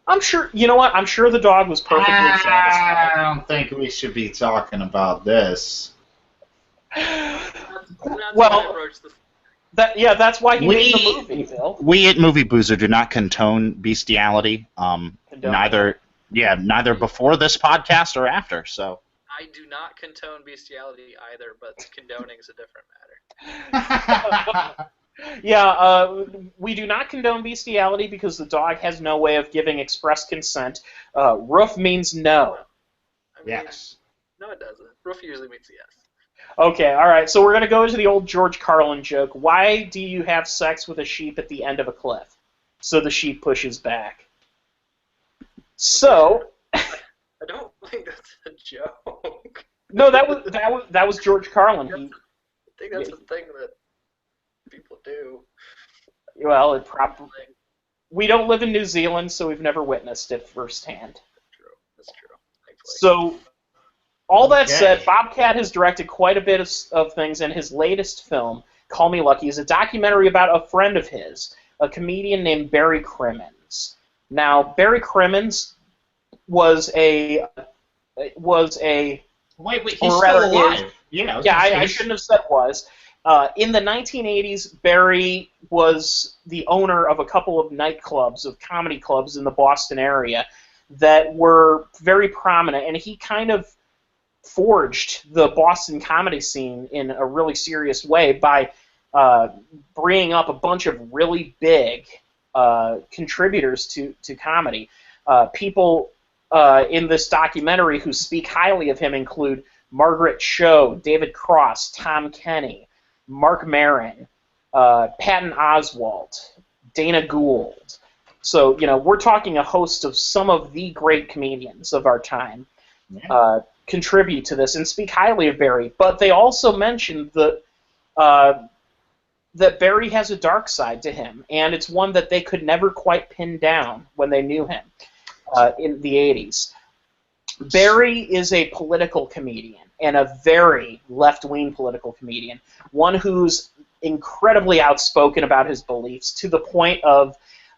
I'm sure. You know what? I'm sure the dog was perfectly satisfied. I don't think we should be talking about this. Well, that's why he made the movie, Bill. We at MovieBoozer do not condone bestiality. Neither before this podcast or after. So I do not condone bestiality either, but condoning is a different matter. We do not condone bestiality because the dog has no way of giving express consent. Roof means no. Yes. No, it doesn't. Roof usually means yes. Okay, all right. So we're going to go into the old George Carlin joke. Why do you have sex with a sheep at the end of a cliff? So the sheep pushes back. So I don't think that's a joke. No, that was George Carlin. I think that's a thing that people do. Well, it probably. We don't live in New Zealand, so we've never witnessed it firsthand. That's true. Thankfully. So, all that said, Bobcat has directed quite a bit of things, and his latest film, Call Me Lucky, is a documentary about a friend of his, a comedian named Barry Crimmins. Now, Barry Crimmins was a Wait, he's still alive. I shouldn't have said was. In the 1980s, Barry was the owner of a couple of nightclubs, of comedy clubs in the Boston area that were very prominent, and he kind of forged the Boston comedy scene in a really serious way by bringing up a bunch of really big contributors to comedy. People in this documentary who speak highly of him include Margaret Cho, David Cross, Tom Kenny, Mark Maron, Patton Oswalt, Dana Gould. So, we're talking a host of some of the great comedians of our time contribute to this and speak highly of Barry. But they also mentioned that Barry has a dark side to him, and it's one that they could never quite pin down when they knew him in the 80s. Barry is a political comedian, and a very left-wing political comedian, one who's incredibly outspoken about his beliefs to the point of...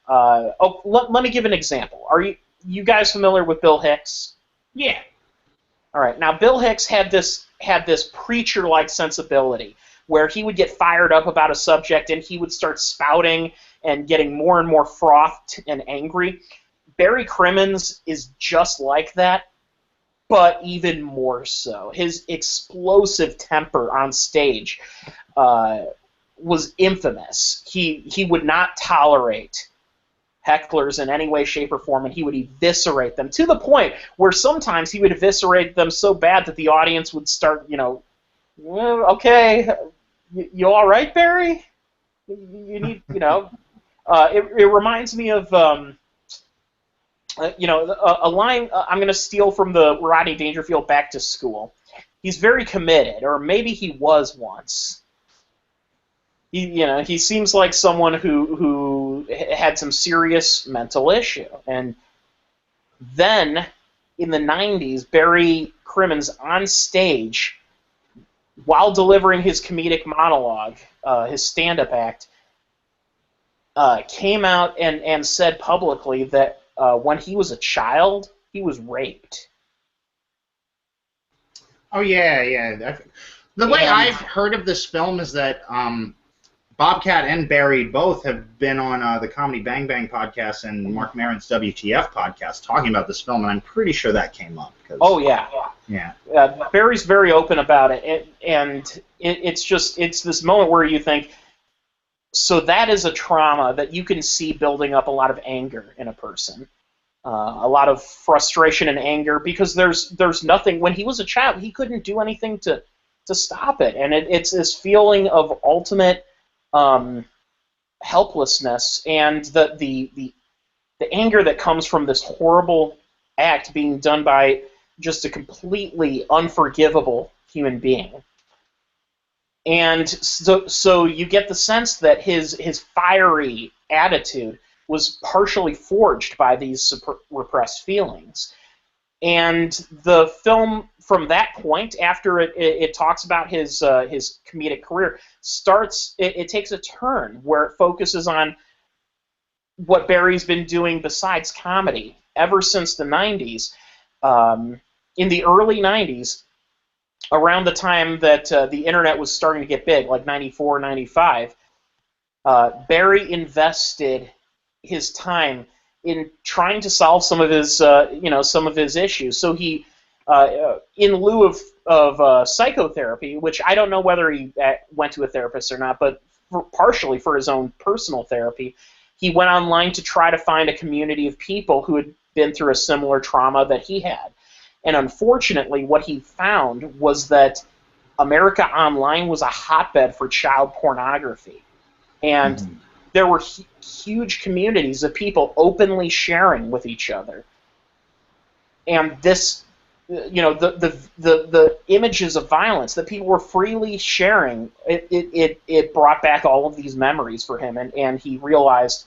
let me give an example. Are you guys familiar with Bill Hicks? Yeah. All right. Now, Bill Hicks had this preacher-like sensibility where he would get fired up about a subject and he would start spouting and getting more and more frothed and angry. Barry Crimmins is just like that, but even more so. His explosive temper on stage was infamous. He would not tolerate hecklers in any way, shape, or form, and he would eviscerate them to the point where sometimes he would eviscerate them so bad that the audience would start, well, okay, you all right, Barry? You need, it reminds me of, a line I'm going to steal from the Rodney Dangerfield Back to School. He's very committed, or maybe he was once. He seems like someone who had some serious mental issue. And then, in the 90s, Barry Crimmins on stage, while delivering his comedic monologue, his stand-up act, came out and said publicly that when he was a child, he was raped. Oh, yeah. The way I've heard of this film is that Bobcat and Barry both have been on the Comedy Bang Bang podcast and Mark Maron's WTF podcast talking about this film, and I'm pretty sure that came up. Oh, yeah. Yeah. Barry's very open about it, it's this moment where you think, so that is a trauma that you can see building up a lot of anger in a person. A lot of frustration and anger, because there's nothing. When he was a child, he couldn't do anything to stop it, and it's this feeling of ultimate helplessness, and the anger that comes from this horrible act being done by just a completely unforgivable human being. And so you get the sense that his fiery attitude was partially forged by these repressed feelings. And the film, from that point, after it talks about his comedic career, it takes a turn where it focuses on what Barry's been doing besides comedy ever since the 90s. In the early 90s, around the time that the internet was starting to get big, like 94, 95, Barry invested his time in trying to solve some of his issues. So he, in lieu of psychotherapy, which I don't know whether he went to a therapist or not, but partially for his own personal therapy, he went online to try to find a community of people who had been through a similar trauma that he had. And unfortunately, what he found was that America Online was a hotbed for child pornography. And there were huge communities of people openly sharing with each other. And this, the images of violence that people were freely sharing, it brought back all of these memories for him, and he realized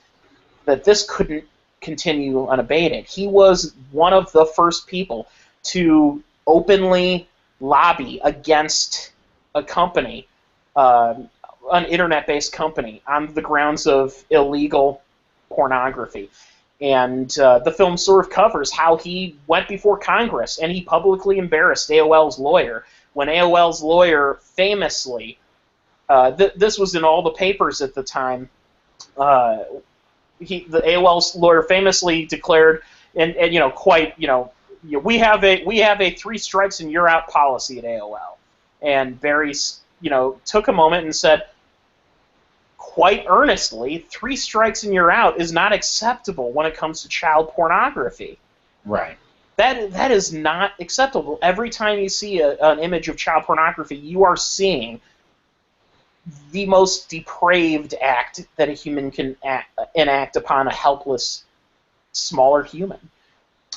that this couldn't continue unabated. He was one of the first people to openly lobby against a company, an internet-based company, on the grounds of illegal pornography. And the film sort of covers how he went before Congress and he publicly embarrassed AOL's lawyer. When AOL's lawyer famously, this was in all the papers at the time, the AOL's lawyer famously declared, and we have a 3 strikes and you're out policy at AOL. And Barry, took a moment and said, quite earnestly, 3 strikes and you're out is not acceptable when it comes to child pornography. Right. That is not acceptable. Every time you see an image of child pornography, you are seeing the most depraved act that a human can enact upon a helpless, smaller human.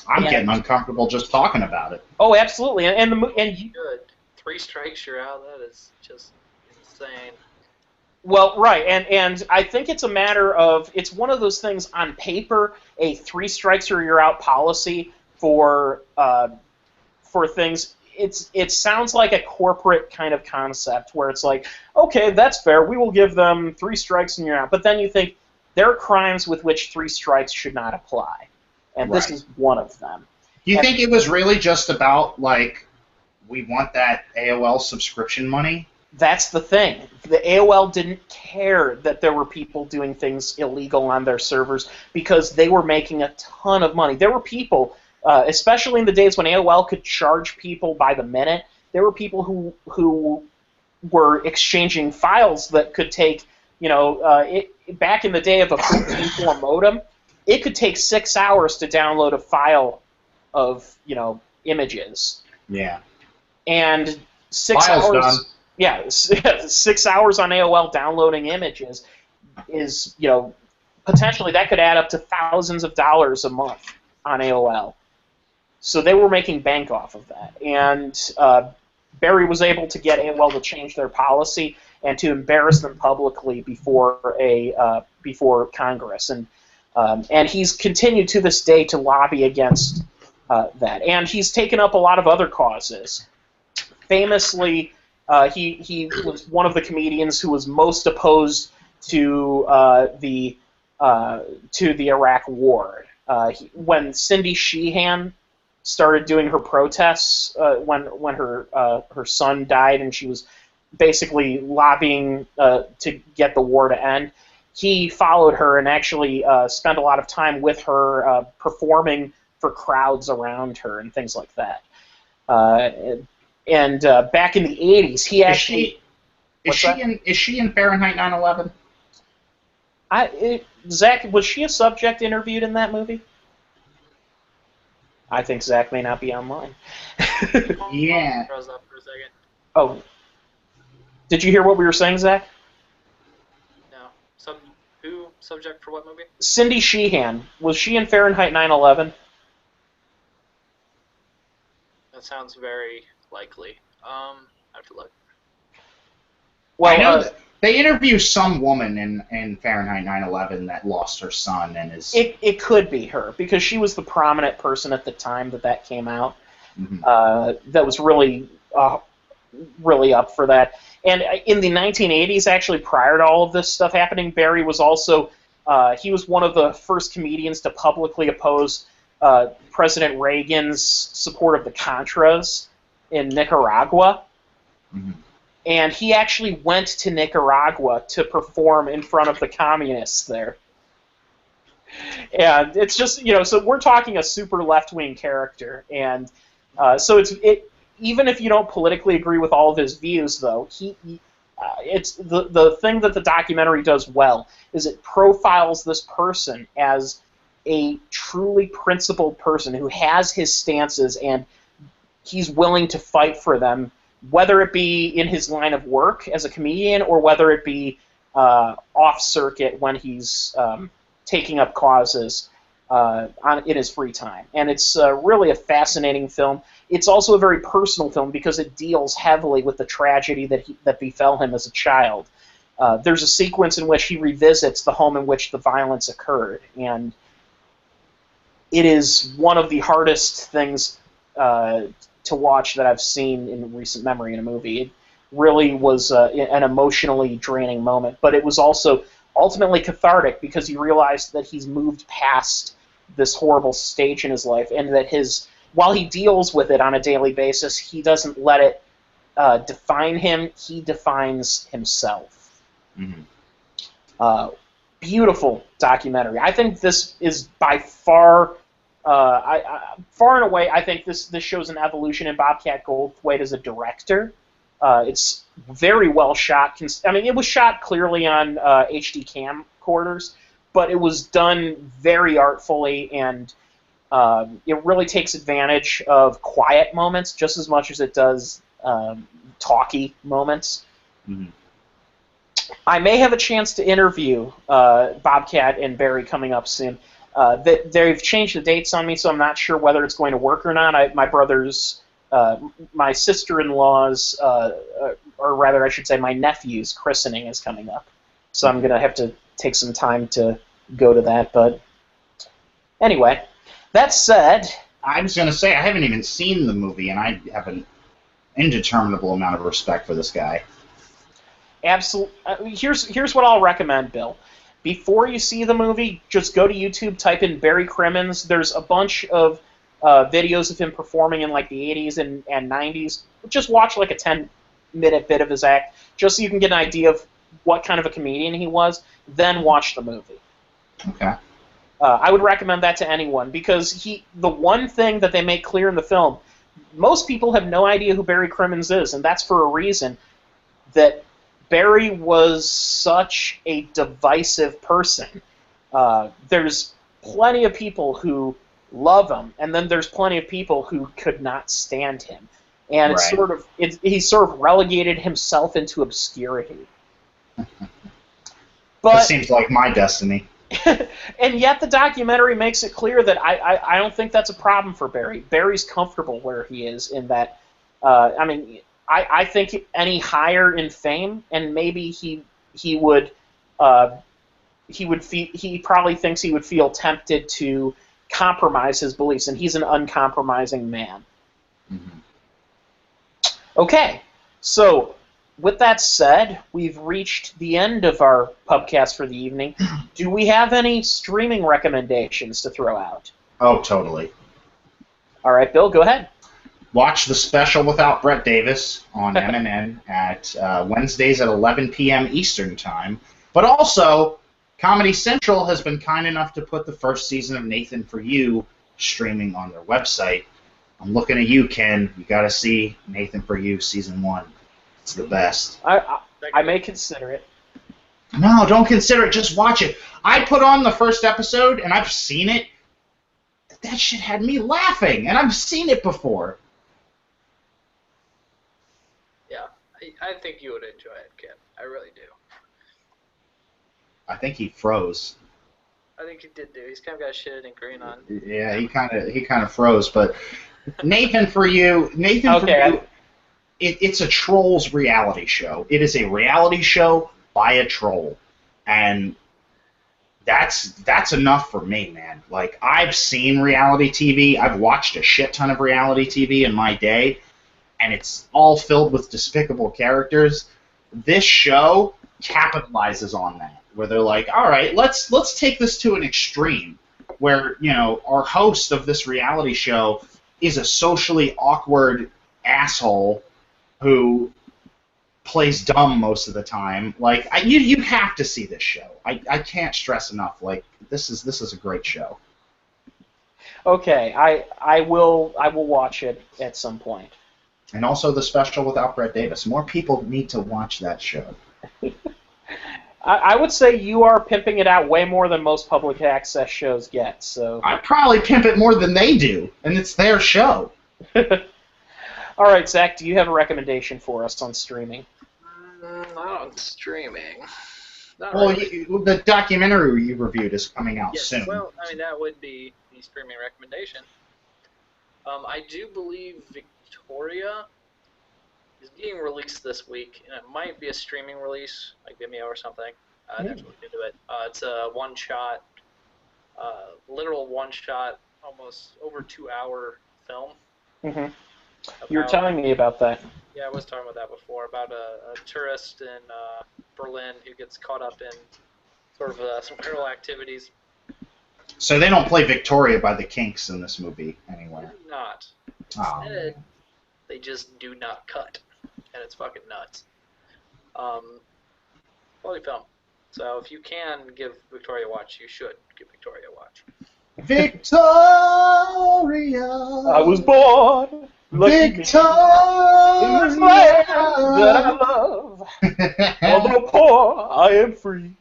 I'm getting uncomfortable just talking about it. Oh, absolutely, and Good. 3 strikes, you're out. That is just insane. Well, right, and I think it's a matter of, it's one of those things on paper, a 3 strikes or you're out policy for things. It sounds like a corporate kind of concept where it's like, okay, that's fair, we will give them 3 strikes and you're out. But then you think there are crimes with which 3 strikes should not apply, and this is one of them. Do you think it was really just about, like, we want that AOL subscription money? That's the thing. The AOL didn't care that there were people doing things illegal on their servers because they were making a ton of money. There were people, especially in the days when AOL could charge people by the minute, there were people who were exchanging files that could take, back in the day of a 14.4 modem, it could take 6 hours to download a file of, images. Yeah. And 6 File's hours... done. Yeah, 6 hours on AOL downloading images is, potentially that could add up to thousands of dollars a month on AOL. So they were making bank off of that. And Barry was able to get AOL to change their policy and to embarrass them publicly before Congress. And he's continued to this day to lobby against that. And he's taken up a lot of other causes. Famously, he was one of the comedians who was most opposed to the Iraq War. When Cindy Sheehan started doing her protests when her son died, and she was basically lobbying to get the war to end, he followed her and actually spent a lot of time with her performing for crowds around her and things like that. And back in the 80s, he actually... Is she in Fahrenheit 9/11? Zach, was she a subject interviewed in that movie? I think Zach may not be online. Yeah. Froze up for a second. Oh. Did you hear what we were saying, Zach? No. Who subject for what movie? Cindy Sheehan. Was she in Fahrenheit 9/11? That sounds very likely. I have to look. Well, I know they interview some woman in Fahrenheit 9/11 that lost her son and is... It could be her, because she was the prominent person at the time that came out. Mm-hmm. That was really up for that. And in the 1980s, actually, prior to all of this stuff happening, Barry was also... he was one of the first comedians to publicly oppose President Reagan's support of the Contras in Nicaragua. Mm-hmm. And he actually went to Nicaragua to perform in front of the communists there. And it's just, so we're talking a super left-wing character. And so even if you don't politically agree with all of his views, though, it's the thing that the documentary does well is it profiles this person as a truly principled person who has his stances and he's willing to fight for them, whether it be in his line of work as a comedian or whether it be off circuit when he's taking up causes in his free time. And it's really a fascinating film. It's also a very personal film because it deals heavily with the tragedy that befell him as a child. There's a sequence in which he revisits the home in which the violence occurred, and it is one of the hardest things to watch that I've seen in recent memory in a movie. It really was an emotionally draining moment, but it was also ultimately cathartic because he realized that he's moved past this horrible stage in his life, and that while he deals with it on a daily basis, he doesn't let it define him. He defines himself. Mm-hmm. Beautiful documentary. I think this is by far... far and away, I think this shows an evolution in Bobcat Goldthwait as a director. It's very well shot. It was shot clearly on HD camcorders, but it was done very artfully, and it really takes advantage of quiet moments just as much as it does talky moments. Mm-hmm. I may have a chance to interview Bobcat and Barry coming up soon. They've changed the dates on me, so I'm not sure whether it's going to work or not. My sister-in-law's, or rather I should say my nephew's christening is coming up. So I'm going to have to take some time to go to that. But anyway, that said... I was going to say, I haven't even seen the movie, and I have an indeterminable amount of respect for this guy. Absolutely. Here's what I'll recommend, Bill. Before you see the movie, just go to YouTube, type in Barry Crimmins. There's a bunch of videos of him performing in like the 80s and 90s. Just watch like a 10-minute bit of his act, just so you can get an idea of what kind of a comedian he was. Then watch the movie. Okay. I would recommend that to anyone, because the one thing that they make clear in the film, most people have no idea who Barry Crimmins is, and that's for a reason. That Barry was such a divisive person. There's plenty of people who love him, and then there's plenty of people who could not stand him. And he sort of relegated himself into obscurity. That seems like my destiny. And yet the documentary makes it clear that I don't think that's a problem for Barry. Barry's comfortable where he is in that. I think any higher in fame, and maybe he probably thinks he would feel tempted to compromise his beliefs, and he's an uncompromising man. Mm-hmm. Okay, so with that said, we've reached the end of our Pubcast for the evening. Do we have any streaming recommendations to throw out? Oh, totally. All right, Bill, go ahead. Watch The Special Without Brett Davis on MNN at Wednesdays at 11 p.m. Eastern Time. But also, Comedy Central has been kind enough to put the first season of Nathan For You streaming on their website. I'm looking at you, Ken. You got to see Nathan For You Season 1. It's the best. I may consider it. No, don't consider it. Just watch it. I put on the first episode, and I've seen it. That shit had me laughing, and I've seen it before. Yeah, I think you would enjoy it, Ken. I really do. I think he froze. I think he did do. He's kind of got shit and green on. Yeah, he kind of froze. But Nathan For You, it's a Trolls reality show. It is a reality show by a troll, and that's enough for me, man. Like, I've seen reality TV. I've watched a shit ton of reality TV in my day, and it's all filled with despicable characters. This show capitalizes on that, where they're like, all right, let's take this to an extreme, where, you know, our host of this reality show is a socially awkward asshole who plays dumb most of the time. Like, you have to see this show. I can't stress enough. Like, this is a great show. Okay, I will watch it at some point. And also The Special Without Brett Davis. More people need to watch that show. I would say you are pimping it out way more than most public access shows get. So I probably pimp it more than they do, and it's their show. All right, Zach, do you have a recommendation for us on streaming? Not on streaming. Not well, really. The documentary you reviewed is coming out soon. Well, I mean, that would be the streaming recommendation. I do believe Victoria is being released this week, and it might be a streaming release, like Vimeo or something. I'd have to look into it. It's a one-shot, literal one-shot, almost over 2-hour film. Mm-hmm. You were telling me about that. Yeah, I was talking about that before, about a tourist in Berlin who gets caught up in sort of some criminal activities. So they don't play Victoria by the Kinks in this movie anywhere? Not. Oh. Instead, they just do not cut, and it's fucking nuts. Quality film. So if you can give Victoria a watch, you should give Victoria a watch. Victoria! I was born... Victoria! In this land that I love. Although poor, I am free.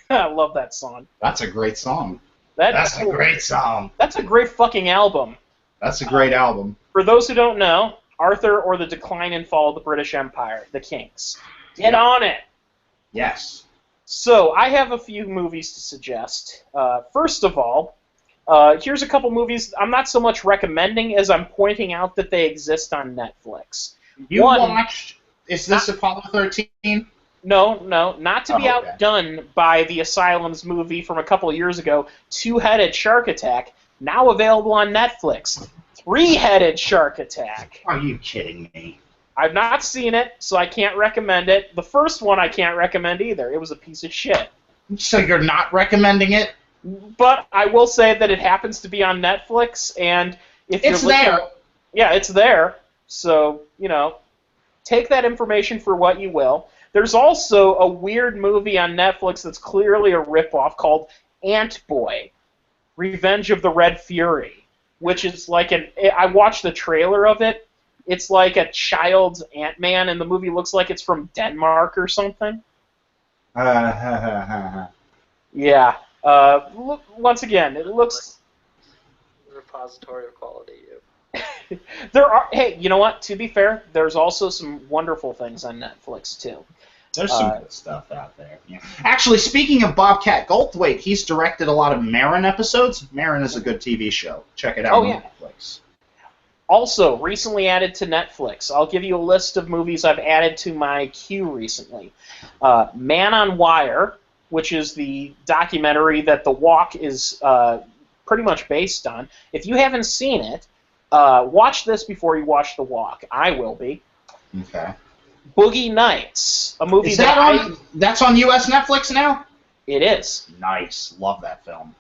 I love that song. That's a great song. That's a great song. That's a great fucking album. That's a great album. For those who don't know, Arthur or the Decline and Fall of the British Empire, the Kinks. Get on it. Yes. So I have a few movies to suggest. First of all, here's a couple movies I'm not so much recommending as I'm pointing out that they exist on Netflix. You One, watched... Is this Apollo 13? No, not to be Oh, okay. outdone by the Asylum's movie from a couple of years ago, Two-Headed Shark Attack, now available on Netflix. Three-Headed Shark Attack. Are you kidding me? I've not seen it, so I can't recommend it. The first one I can't recommend either. It was a piece of shit. So you're not recommending it? But I will say that it happens to be on Netflix, and if It's you're looking, there. yeah, it's there. So, take that information for what you will. There's also a weird movie on Netflix that's clearly a ripoff called Ant-Boy, Revenge of the Red Fury, which is like I watched the trailer of it. It's like a child's Ant-Man, and the movie looks like it's from Denmark or something. Yeah. Once again, it looks... Repository of quality. There are... Hey, you know what? To be fair, there's also some wonderful things on Netflix, too. There's some good stuff out there. Yeah. Actually, speaking of Bobcat Goldthwait, he's directed a lot of Marin episodes. Marin is a good TV show. Check it out on Netflix. Also, recently added to Netflix. I'll give you a list of movies I've added to my queue recently. Man on Wire, which is the documentary that The Walk is pretty much based on. If you haven't seen it, watch this before you watch The Walk. I will be. Okay. Boogie Nights, a movie is that on? That's on U.S. Netflix now? It is. Nice. Love that film.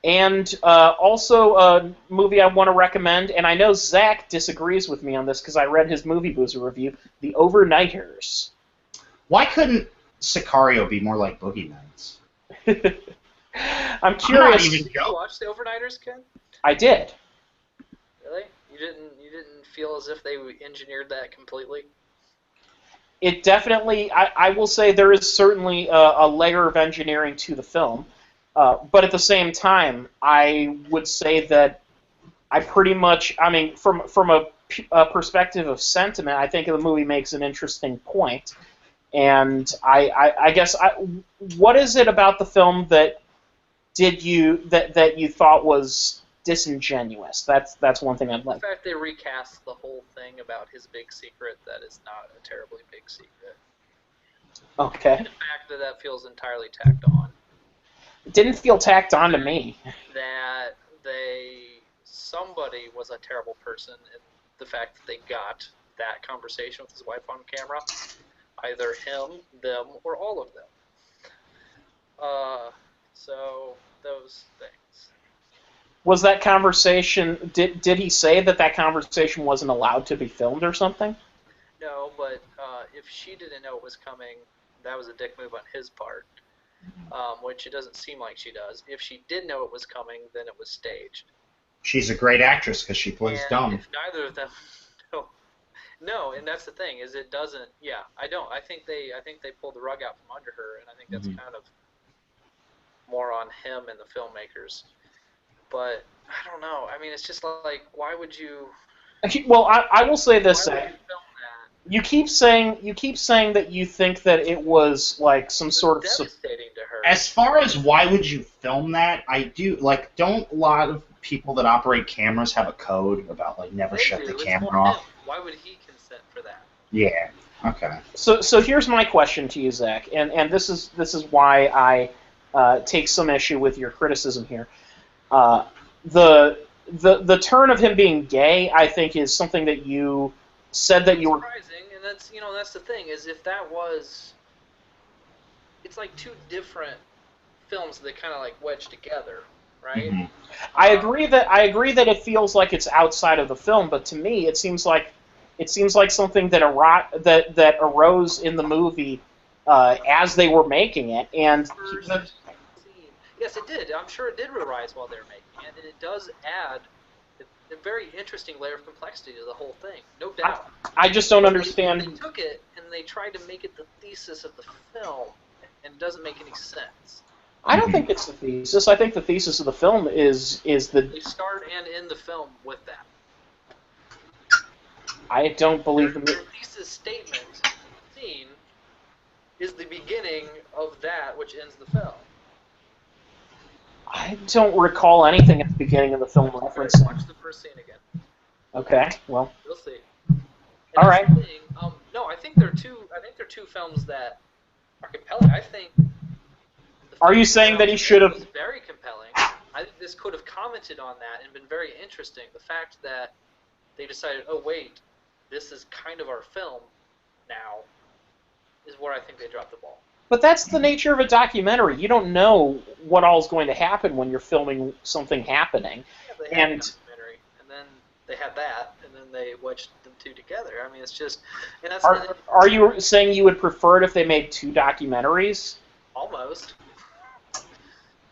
And also a movie I want to recommend, and I know Zach disagrees with me on this because I read his MovieBoozer review, The Overnighters. Why couldn't Sicario be more like Boogie Nights? I'm curious. Did you watch The Overnighters, Ken? I did. Really? You didn't feel as if they engineered that completely? It definitely, I will say there is certainly a layer of engineering to the film. But at the same time, I would say that I pretty much, from a perspective of sentiment, I think the movie makes an interesting point. And I guess, what is it about the film that you thought was disingenuous? That's one thing I'd like. The fact they recast the whole thing about his big secret that is not a terribly big secret. Okay. And the fact that feels entirely tacked on. It didn't feel tacked on to me. That somebody was a terrible person, and the fact that they got that conversation with his wife on camera, either him, them, or all of them. So those things. Was that conversation? Did he say that conversation wasn't allowed to be filmed or something? No, but if she didn't know it was coming, that was a dick move on his part. Which it doesn't seem like she does. If she did know it was coming, then it was staged. She's a great actress because she plays dumb. If neither of them, no, and that's the thing is it doesn't. Yeah, I don't. I think they pulled the rug out from under her, and I think that's kind of more on him and the filmmakers. But I don't know. I mean, it's just like, why would you? Well, I will say this. Why would you film that? You keep saying that you think that it was like some sort of devastating to her. As far as why would you film that, I do don't a lot of people that operate cameras have a code about like never shut the camera off? Why would he consent for that? Yeah. Okay. So here's my question to you, Zach, and this is why I take some issue with your criticism here. The turn of him being gay, I think, is something that you said that you were surprising, and that's the thing is if that was, it's like two different films that kind of like wedged together, right? Mm-hmm. I agree that it feels like it's outside of the film, but to me it seems like something that arose in the movie as they were making it, and yes, it did. I'm sure it did arise while they were making it, and it does add a very interesting layer of complexity to the whole thing, no doubt. I just don't understand. They took it and they tried to make it the thesis of the film, and it doesn't make any sense. I don't think it's the thesis. I think the thesis of the film is the. They start and end the film with that. I don't believe their thesis statement scene is the beginning that which ends the film. I don't recall anything at the beginning of the film referencing. Watch the first scene again. Okay, well. You'll see. All right. No, I think there are two films that are compelling. I think. Are you saying that he should have? Was very compelling. I think this could have commented on that and been very interesting. The fact that they decided, oh wait, this is kind of our film now, is where I think they dropped the ball. But that's the nature of a documentary. You don't know what all is going to happen when you're filming something happening. Yeah, they had a documentary, and then they had that, and then they wedged them two together. I mean, it's just... And that's are you saying you would prefer it if they made two documentaries? Almost.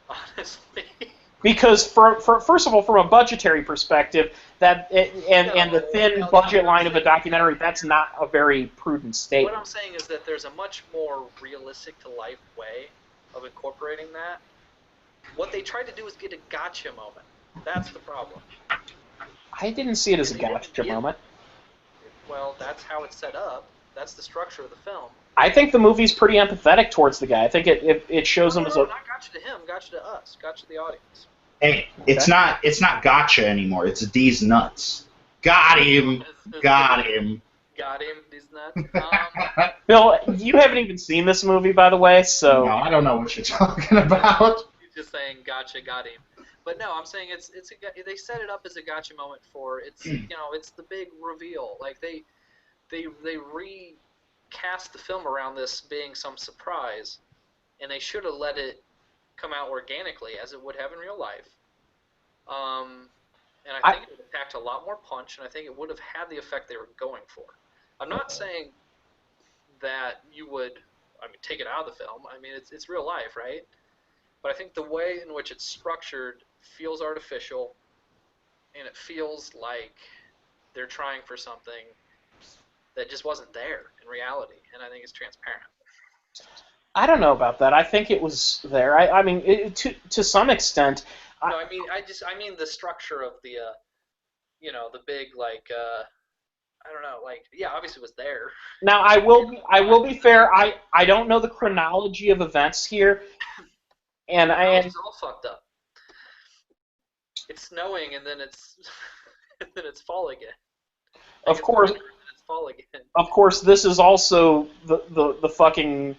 Honestly. Because, first of all, from a budgetary perspective, and the thin budget line of a documentary, that's not a very prudent statement. What I'm saying is that there's a much more realistic-to-life way of incorporating that. What they tried to do is get a gotcha moment. That's the problem. I didn't see it as a gotcha moment. Well, that's how it's set up. That's the structure of the film. I think the movie's pretty empathetic towards the guy. I think it shows him as a... not gotcha to him, gotcha to us, gotcha to the audience. Hey, it's not gotcha anymore. It's D's nuts. Got him. Got him. Got him. These nuts. Bill, you haven't even seen this movie, by the way, so... No, I don't know what you're talking about. He's just saying gotcha, got him. But no, I'm saying they set it up as a gotcha moment for it's it's the big reveal. Like they recast the film around this being some surprise, and they should have let it come out organically as it would have in real life. And I think it would have packed a lot more punch, and I think it would have had the effect they were going for. I'm not saying that you would, take it out of the film. I mean, it's real life, right? But I think the way in which it's structured feels artificial, and it feels like they're trying for something that just wasn't there in reality, and I think it's transparent. I don't know about that. I think it was there. I mean, to some extent. No, I mean the structure of the, the big I don't know, obviously it was there. Now I will be fair. I don't know the chronology of events here, and it's all fucked up. It's snowing and then it's fall again. Of course. It's fall again. Of course, this is also the fucking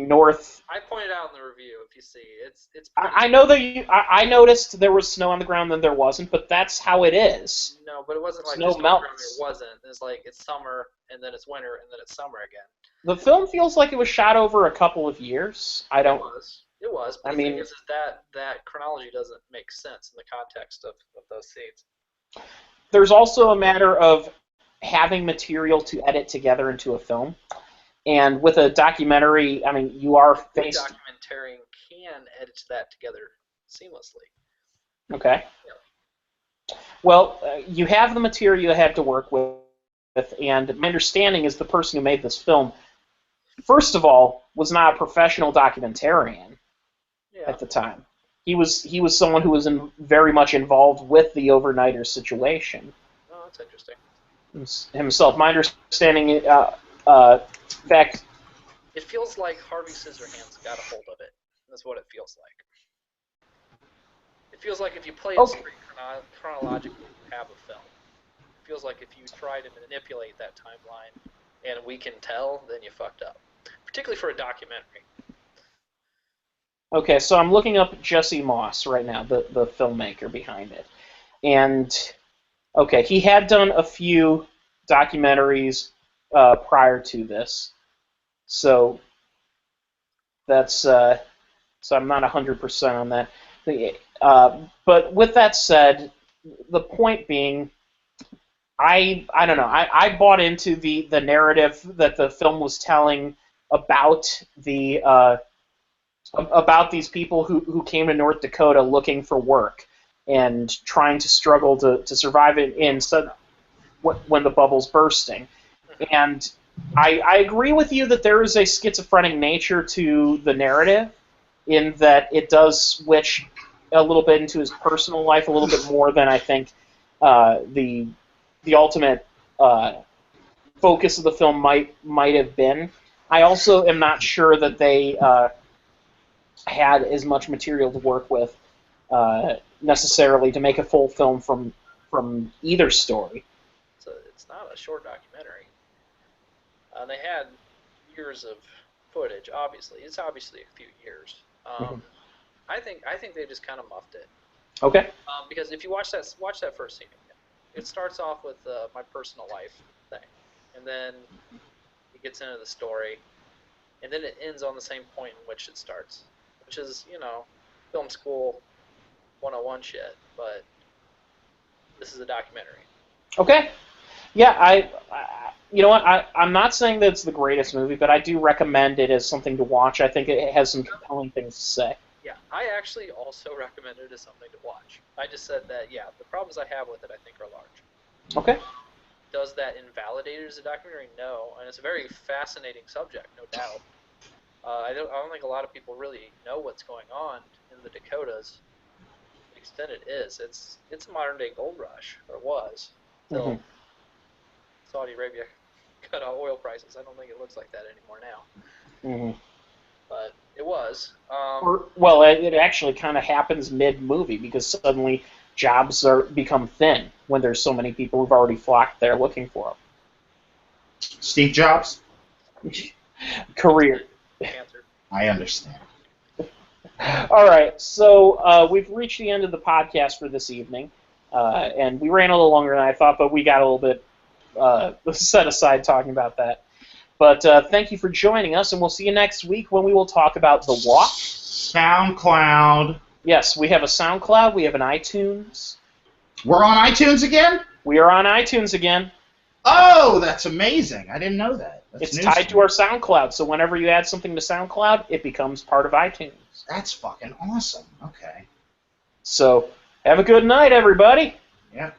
north. I pointed out in the review. If you see, it's. I know that I noticed there was snow on the ground, then there wasn't, but that's how it is. No, but it wasn't like snow melts. There wasn't. It's like it's summer and then it's winter and then it's summer again. The film feels like it was shot over a couple of years. It was. But the thing is that chronology doesn't make sense in the context of those scenes. There's also a matter of having material to edit together into a film. And with a documentary, you are faced... A documentarian can edit that together seamlessly. Okay. Yeah. Well, you have the material you had to work with, and my understanding is the person who made this film, first of all, was not a professional documentarian at the time. He was someone who was very much involved with the overnighter situation. Oh, that's interesting. Himself. My understanding... in fact, it feels like Harvey Scissorhands got a hold of it. That's what it feels like. It feels like if you play it straight chronologically, you have a film. It feels like if you try to manipulate that timeline, and we can tell, then you fucked up. Particularly for a documentary. Okay, so I'm looking up Jesse Moss right now, the filmmaker behind it. And, okay, he had done a few documentaries prior to this, so that's so I'm not 100% on that. But with that said, the point being, I don't know. I bought into the narrative that the film was telling about about these people who came to North Dakota looking for work and trying to struggle to survive when the bubble's bursting. And I agree with you that there is a schizophrenic nature to the narrative in that it does switch a little bit into his personal life a little bit more than I think the ultimate focus of the film might have been. I also am not sure that they had as much material to work with necessarily to make a full film from either story. So it's not a short documentary. They had years of footage. Obviously, it's obviously a few years. I think they just kind of muffed it. Okay. Because if you watch that first scene again, it starts off with my personal life thing, and then it gets into the story, and then it ends on the same point in which it starts, which is film school 101 shit. But this is a documentary. Okay. Yeah, I you know what? I'm not saying that it's the greatest movie, but I do recommend it as something to watch. I think it has some compelling things to say. Yeah, I actually also recommend it as something to watch. I just said that, the problems I have with it, I think, are large. Okay. Does that invalidate it as a documentary? No, and it's a very fascinating subject, no doubt. I don't think a lot of people really know what's going on in the Dakotas. To the extent it is, it's a modern day gold rush, or was, until Saudi Arabia cut out oil prices. I don't think it looks like that anymore now. But it was. Well, it actually kind of happens mid-movie because suddenly jobs become thin when there's so many people who've already flocked there looking for them. Steve Jobs? Career. Cancer. I understand. All right, so we've reached the end of the podcast for this evening, and we ran a little longer than I thought, but we got a little bit set aside talking about that. But thank you for joining us, and we'll see you next week when we will talk about The Walk. SoundCloud. Yes, we have a SoundCloud. We have an iTunes. We're on iTunes again? We are on iTunes again. Oh, that's amazing. I didn't know that. That's It's tied to our SoundCloud, so whenever you add something to SoundCloud, it becomes part of iTunes. That's fucking awesome. Okay. So, have a good night, everybody. Yep.